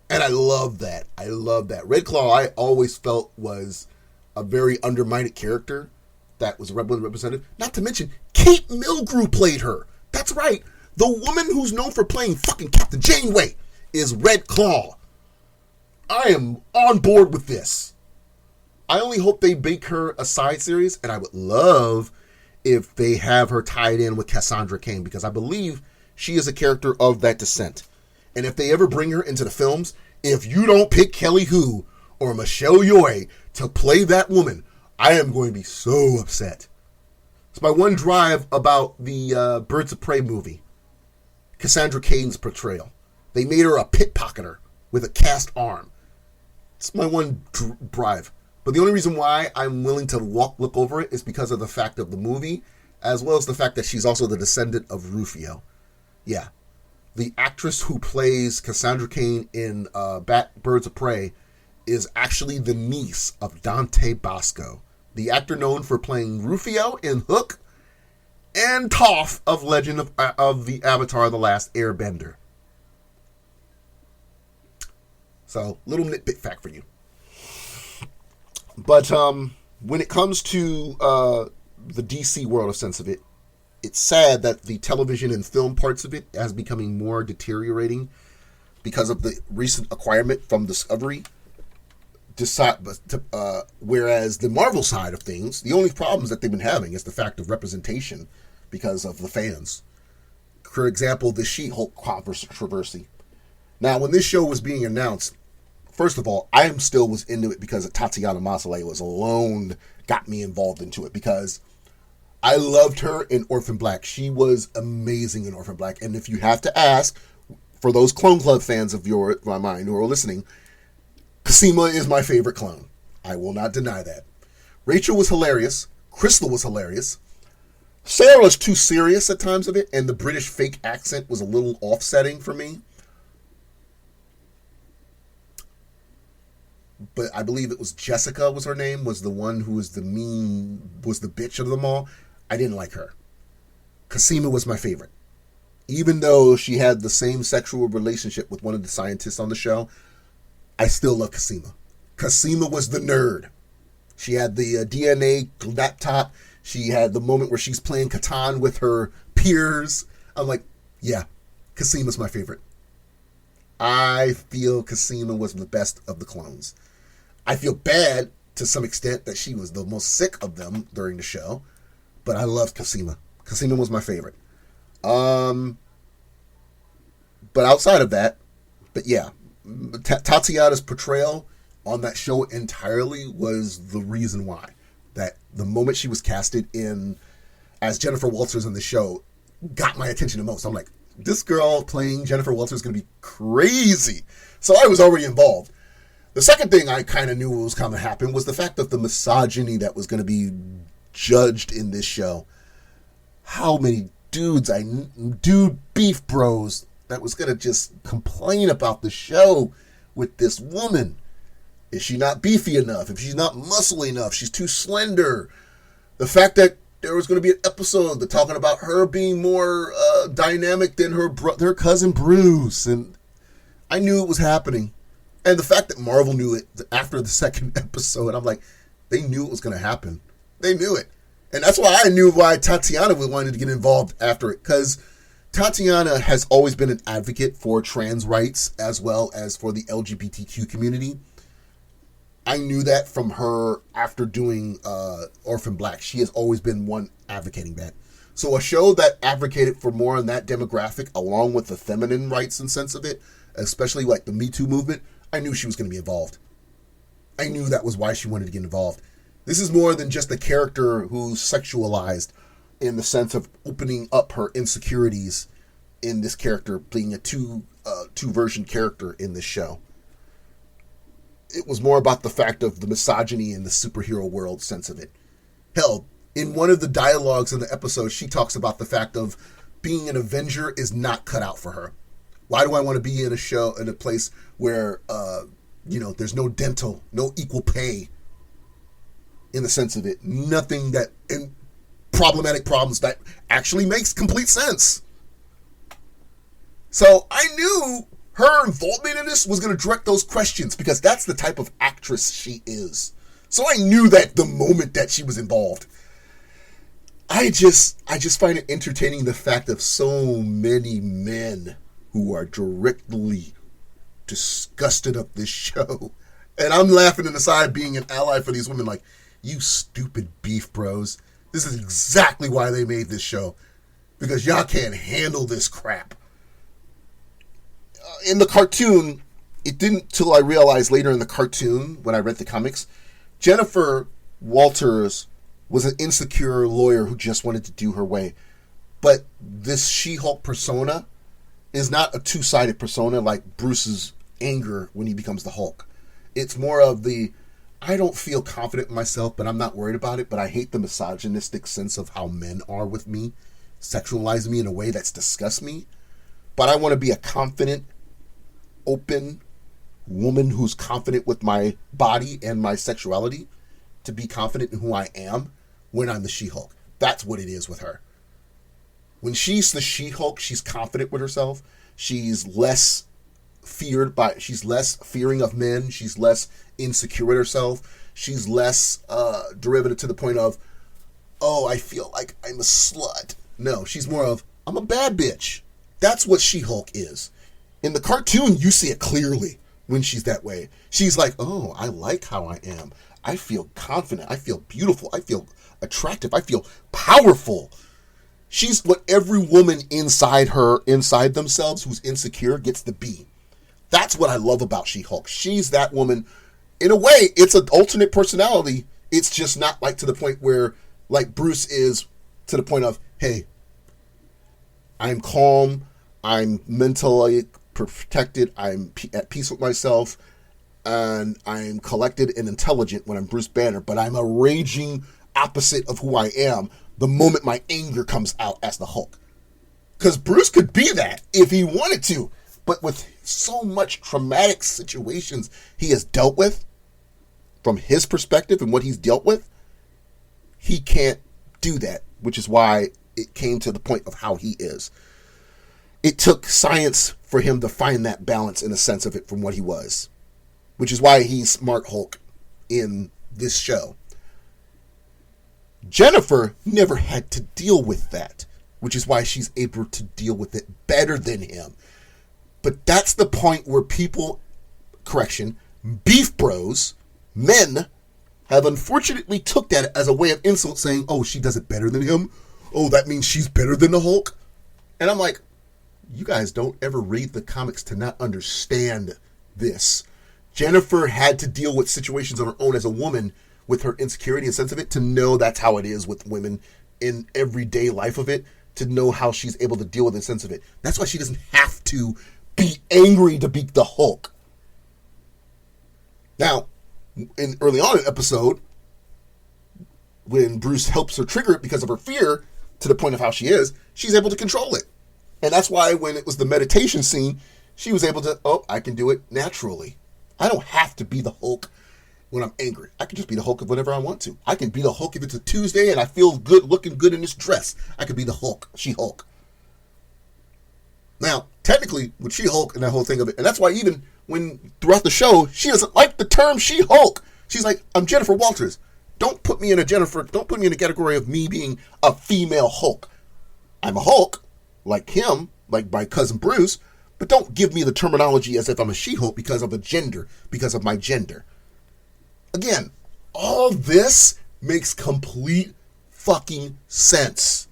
And I love that. I love that. Red Claw, I always felt was a very undermined character that was represented. Not to mention, Kate Mulgrew played her. That's right. The woman who's known for playing fucking Captain Janeway is Red Claw. I am on board with this. I only hope they make her a side series, and I would love if they have her tied in with Cassandra Cain, because I believe she is a character of that descent. And if they ever bring her into the films, if you don't pick Kelly Hu or Michelle Yeoh to play that woman, I am going to be so upset. It's my one drive about the Birds of Prey movie. Cassandra Cain's portrayal. They made her a pickpocketer with a cast arm. It's my one drive. But the only reason why I'm willing to look over it is because of the fact of the movie, as well as the fact that she's also the descendant of Rufio. Yeah. The actress who plays Cassandra Cain in Birds of Prey is actually the niece of Dante Basco, the actor known for playing Rufio in Hook and Toph of Legend of the Avatar: The Last Airbender. So, little nitpick fact for you. But when it comes to the DC world, a sense of it, it's sad that the television and film parts of it has becoming more deteriorating because of the recent acquirement from Discovery. Whereas the Marvel side of things, the only problems that they've been having is the fact of representation because of the fans. For example, the She-Hulk controversy. Now, when this show was being announced, first of all, I still was into it because Tatiana Maslany was alone, got me involved into it because I loved her in Orphan Black. She was amazing in Orphan Black. And if you have to ask, for those Clone Club fans of mine who are listening, Cosima is my favorite clone. I will not deny that. Rachel was hilarious. Crystal was hilarious. Sarah was too serious at times of it, and the British fake accent was a little offsetting for me. But I believe it was Jessica was her name, was the one who was the bitch of them all. I didn't like her. Cosima was my favorite. Even though she had the same sexual relationship with one of the scientists on the show, I still love Cosima. Cosima was the nerd. She had the DNA laptop. She had the moment where she's playing Catan with her peers. I'm like, yeah, Cosima's my favorite. I feel Cosima was the best of the clones. I feel bad to some extent that she was the most sick of them during the show, but I loved Cosima. Cosima was my favorite. But outside of that, but yeah, Tatiana's portrayal on that show entirely was the reason why. That the moment she was casted in as Jennifer Walters in the show got my attention the most. I'm like, this girl playing Jennifer Walters is going to be crazy. So I was already involved. The second thing I kind of knew was going to happen was the fact of the misogyny that was going to be judged in this show. How many beef bros that was going to just complain about the show with this woman. Is she not beefy enough? If she's not muscly enough, she's too slender. The fact that there was going to be an episode that talking about her being more dynamic than her cousin Bruce. And I knew it was happening. And the fact that Marvel knew it after the second episode, I'm like, they knew it was going to happen. They knew it. And that's why I knew why Tatiana wanted to get involved after it. Because Tatiana has always been an advocate for trans rights as well as for the LGBTQ community. I knew that from her after doing Orphan Black. She has always been one advocating that. So a show that advocated for more on that demographic, along with the feminine rights and sense of it, especially like the Me Too movement, I knew she was going to be involved. I knew that was why she wanted to get involved. This is more than just a character who's sexualized in the sense of opening up her insecurities in this character, being a two-version character in this show. it was more about the fact of the misogyny in the superhero world sense of it. Hell, in one of the dialogues in the episode, she talks about the fact of being an Avenger is not cut out for her. Why do I want to be in a place where, there's no dental, no equal pay in the sense of it? Nothing that, and problematic problems that actually makes complete sense. So I knew her involvement in this was going to direct those questions because that's the type of actress she is. So I knew that the moment that she was involved. I just find it entertaining the fact of so many men who are directly disgusted of this show. And I'm laughing on the side being an ally for these women like, you stupid beef bros. This is exactly why they made this show. Because y'all can't handle this crap. In the cartoon, it didn't till I realized later in the cartoon, when I read the comics, Jennifer Walters was an insecure lawyer who just wanted to do her way. But this She-Hulk persona is not a two-sided persona like Bruce's anger when he becomes the Hulk. It's more of the, I don't feel confident in myself, but I'm not worried about it, but I hate the misogynistic sense of how men are with me, sexualizing me in a way that's disgusts me. But I want to be a confident, open woman who's confident with my body and my sexuality, to be confident in who I am when I'm the She-Hulk. That's what it is with her. When she's the She-Hulk, she's confident with herself. She's less she's less fearing of men. She's less insecure with herself. She's less derivative to the point of, oh, I feel like I'm a slut. No, she's more of, I'm a bad bitch. That's what She-Hulk is. In the cartoon, you see it clearly when she's that way. She's like, oh, I like how I am. I feel confident. I feel beautiful. I feel attractive. I feel powerful. She's what every woman inside themselves who's insecure gets to be. That's what I love about She-Hulk. She's that woman. In a way, it's an alternate personality. It's just not like to the point where, like Bruce is to the point of, hey, I'm calm. I'm mentally protected. I'm at peace with myself. And I'm collected and intelligent when I'm Bruce Banner. But I'm a raging opposite of who I am the moment my anger comes out as the Hulk. Because Bruce could be that if he wanted to. But with so much traumatic situations he has dealt with, from his perspective and what he's dealt with, he can't do that. Which is why it came to the point of how he is. It took science for him to find that balance in a sense of it from what he was. Which is why he's Smart Hulk in this show. Jennifer never had to deal with that, which is why she's able to deal with it better than him. But that's the point where people, beef bros, men, have unfortunately took that as a way of insult, saying, oh, she does it better than him? Oh, that means she's better than the Hulk? And I'm like, you guys don't ever read the comics to not understand this. Jennifer had to deal with situations on her own as a woman with her insecurity and sense of it to know that's how it is with women in everyday life of it, to know how she's able to deal with the sense of it. That's why she doesn't have to be angry to beat the Hulk. Now, early on in the episode, when Bruce helps her trigger it because of her fear to the point of how she is, she's able to control it. And that's why when it was the meditation scene, she was able to, I can do it naturally. I don't have to be the Hulk when I'm angry. I can just be the Hulk whenever I want to. I can be the Hulk if it's a Tuesday and I feel good looking good in this dress. I could be the Hulk, She-Hulk. Now, technically, with She-Hulk and that whole thing of it, and that's why even when throughout the show, she doesn't like the term She-Hulk. She's like, I'm Jennifer Walters. Don't put me in a category of me being a female Hulk. I'm a Hulk, like him, like my cousin Bruce, but don't give me the terminology as if I'm a She-Hulk because of my gender. Again, all this makes complete fucking sense.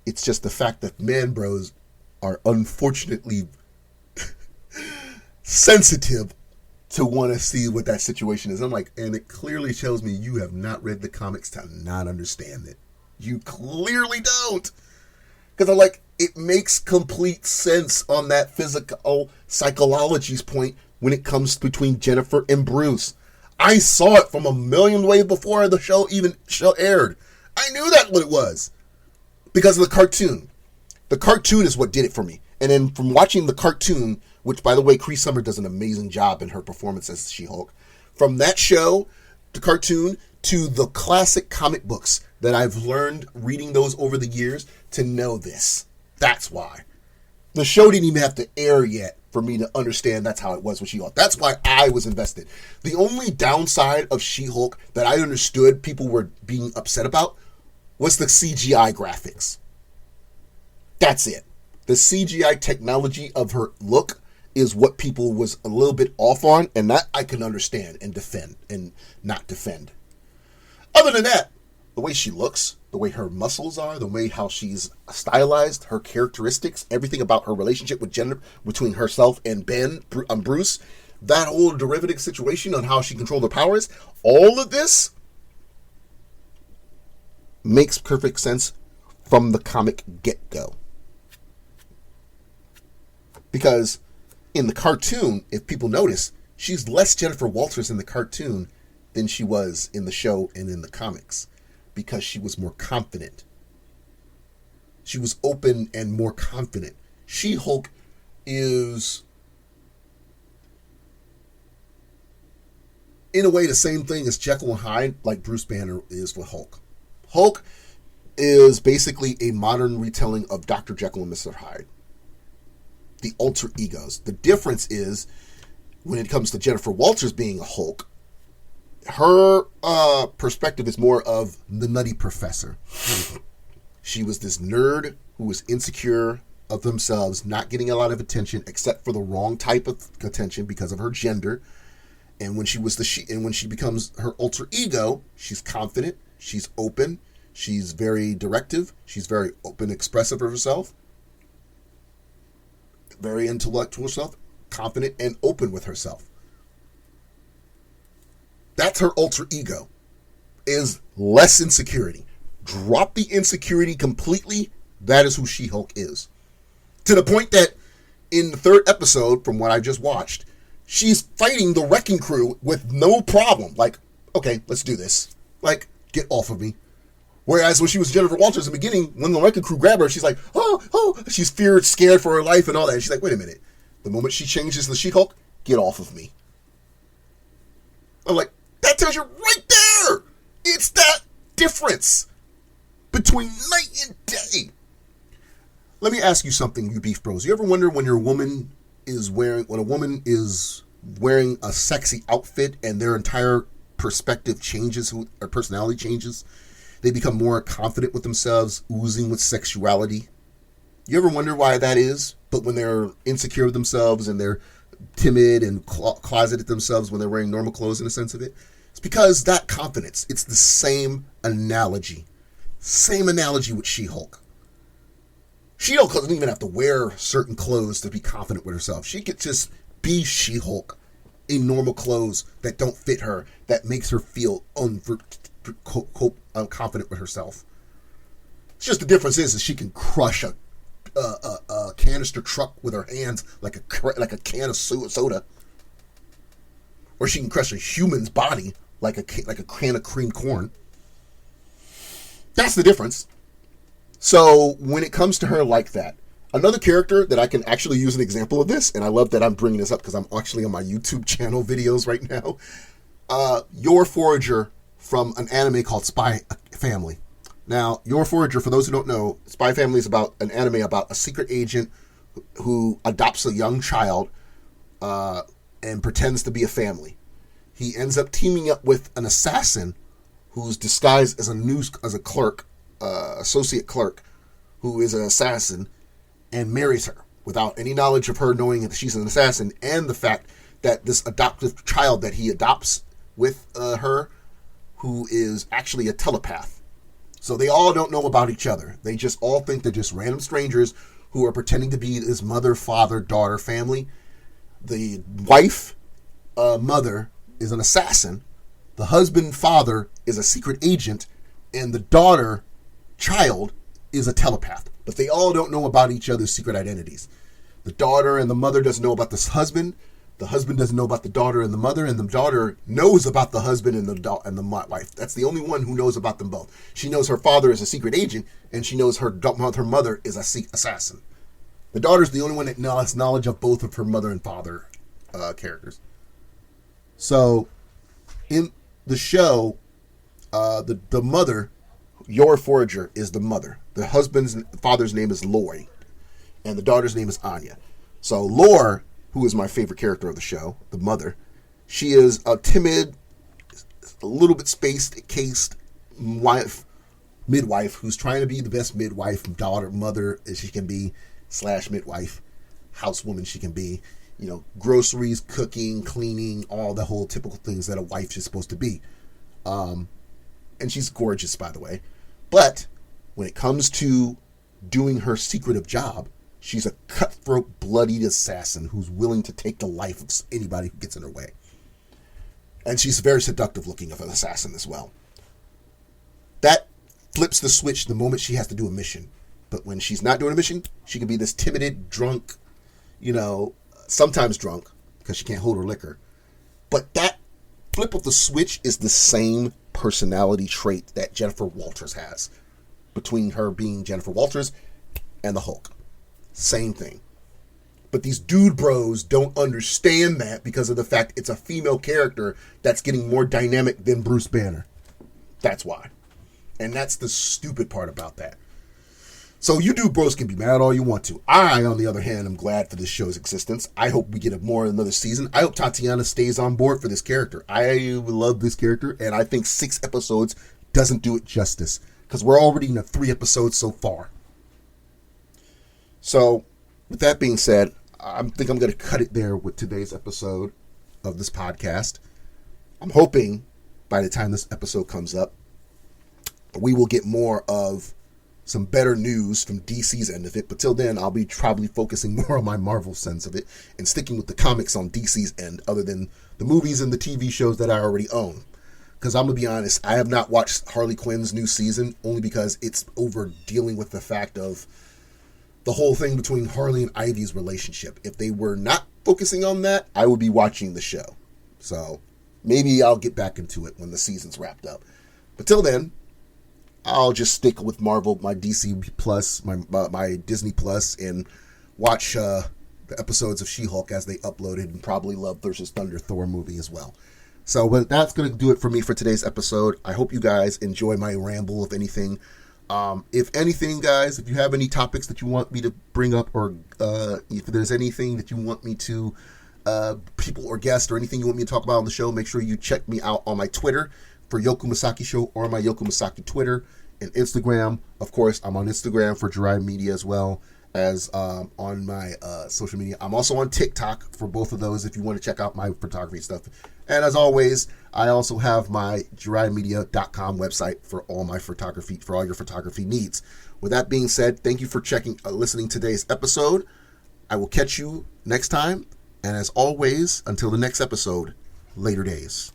It's just the fact that man bros are unfortunately sensitive to want to see what that situation is. I'm like, and it clearly shows me you have not read the comics to not understand it. You clearly don't. Because I'm like, It makes complete sense on that physical psychology's point when it comes between Jennifer and Bruce. I saw it from a million ways before the show aired. I knew that's what it was because of the cartoon. The cartoon is what did it for me. And then from watching the cartoon, which, by the way, Cree Summer does an amazing job in her performance as She-Hulk. From that show, the cartoon, to the classic comic books that I've learned reading those over the years to know this. That's why. The show didn't even have to air yet for me to understand that's how it was with She-Hulk. That's why I was invested. The only downside of She-Hulk that I understood people were being upset about was the CGI graphics. That's it. The CGI technology of her look is what people was a little bit off on, and that I can understand and defend and not defend. Other than that, the way she looks, the way her muscles are, the way how she's stylized, her characteristics, everything about her relationship with Jennifer, between herself and Bruce, that whole derivative situation on how she controlled her powers, all of this makes perfect sense from the comic get-go. Because in the cartoon, if people notice, she's less Jennifer Walters in the cartoon than she was in the show and in the comics. Because she was more confident. She was open and more confident. She-Hulk is, in a way, the same thing as Jekyll and Hyde, like Bruce Banner is with Hulk. Hulk is basically a modern retelling of Dr. Jekyll and Mr. Hyde. The alter egos. The difference is, when it comes to Jennifer Walters being a Hulk, her perspective is more of the nutty professor. She was this nerd who was insecure of themselves, not getting a lot of attention except for the wrong type of attention because of her gender. And when she becomes her alter ego, she's confident, she's open, she's very directive, she's very open, expressive of herself, very intellectual herself, confident and open with herself. That's her alter ego, is less insecurity. Drop the insecurity completely. That is who She-Hulk is. To the point that in the third episode, from what I just watched, she's fighting the wrecking crew with no problem. Like, okay, let's do this. Like, get off of me. Whereas when she was Jennifer Walters in the beginning, when the wrecking crew grabbed her, she's like, oh, she's scared for her life and all that. And she's like, wait a minute. The moment she changes the She-Hulk, get off of me. I'm like, that tells you right there. It's that difference between night and day. Let me ask you something, you beef bros. You ever wonder when a woman is wearing a sexy outfit and their entire perspective changes, or personality changes? They become more confident with themselves, oozing with sexuality. You ever wonder why that is? But when they're insecure with themselves and they're timid and closeted themselves when they're wearing normal clothes, in a sense of it, it's because that confidence, it's the same analogy. Same analogy with She-Hulk. She-Hulk doesn't even have to wear certain clothes to be confident with herself. She could just be She-Hulk in normal clothes that don't fit her, that makes her feel confident with herself. It's just the difference is she can crush a canister truck with her hands like a can of soda, or she can crush a human's body like a can of cream corn. That's the difference. So when it comes to her like that, another character that I can actually use an example of this, and I love that I'm bringing this up because I'm actually on my YouTube channel videos right now. Your Forager from an anime called Spy Family. Now, Your Forager, for those who don't know, Spy Family is about an anime about a secret agent who adopts a young child and pretends to be a family. He ends up teaming up with an assassin who's disguised as a clerk, associate clerk, who is an assassin, and marries her without any knowledge of her knowing that she's an assassin, and the fact that this adoptive child that he adopts with her, who is actually a telepath. So they all don't know about each other. They just all think they're just random strangers who are pretending to be his mother, father, daughter, family. The wife, mother, is an assassin. The husband, father, is a secret agent. And the daughter, child, is a telepath, but they all don't know about each other's secret identities. The daughter and the mother doesn't know about the husband. The husband doesn't know about the daughter and the daughter knows about the husband and the wife. That's the only one who knows about them both. She knows her father is a secret agent, and she knows her mother is a assassin. The daughter's the only one that has knowledge of both of her mother and father characters. So, in the show, the mother, your forager, is the mother. The father's name is Loy, and the daughter's name is Anya. So Lore, who is my favorite character of the show, the mother, she is a timid, a little bit spaced-cased midwife who's trying to be the best midwife, mother as she can be, / midwife, housewoman she can be. You know, groceries, cooking, cleaning, all the whole typical things that a wife is supposed to be. And she's gorgeous, by the way. But when it comes to doing her secretive job, she's a cutthroat, bloodied assassin who's willing to take the life of anybody who gets in her way. And she's very seductive looking of an assassin as well. That flips the switch the moment she has to do a mission. But when she's not doing a mission, she can be this timid, drunk, sometimes drunk because she can't hold her liquor. But that flip of the switch is the same personality trait that Jennifer Walters has. Between her being Jennifer Walters and the Hulk. Same thing. But these dude bros don't understand that because of the fact it's a female character that's getting more dynamic than Bruce Banner. That's why. And that's the stupid part about that. So you dude bros can be mad all you want to. I, on the other hand, am glad for this show's existence. I hope we get another season. I hope Tatiana stays on board for this character. I love this character, and I think 6 episodes doesn't do it justice. Because we're already in 3 episodes so far. So, with that being said, I think I'm going to cut it there with today's episode of this podcast. I'm hoping by the time this episode comes up, we will get more of some better news from DC's end of it. But till then, I'll be probably focusing more on my Marvel sense of it and sticking with the comics on DC's end other than the movies and the TV shows that I already own. Because I'm going to be honest, I have not watched Harley Quinn's new season only because it's over dealing with the fact of the whole thing between Harley and Ivy's relationship. If they were not focusing on that, I would be watching the show. So maybe I'll get back into it when the season's wrapped up. But till then, I'll just stick with Marvel, my DC Plus, my Disney Plus, and watch the episodes of She-Hulk as they uploaded, and probably Love vs. Thunder Thor movie as well. So, but that's going to do it for me for today's episode. I hope you guys enjoy my ramble, if anything. If anything, guys, if you have any topics that you want me to bring up, or if there's anything that you want me to, people or guests, or anything you want me to talk about on the show, make sure you check me out on my Twitter for Yoku Masaki Show, or my Yoku Masaki Twitter and Instagram. Of course, I'm on Instagram for Dry Media as well as on my social media. I'm also on TikTok for both of those if you want to check out my photography stuff. And as always, I also have my drymedia.com website for all my photography, for all your photography needs. With that being said, thank you for listening to today's episode. I will catch you next time. And as always, until the next episode, later days.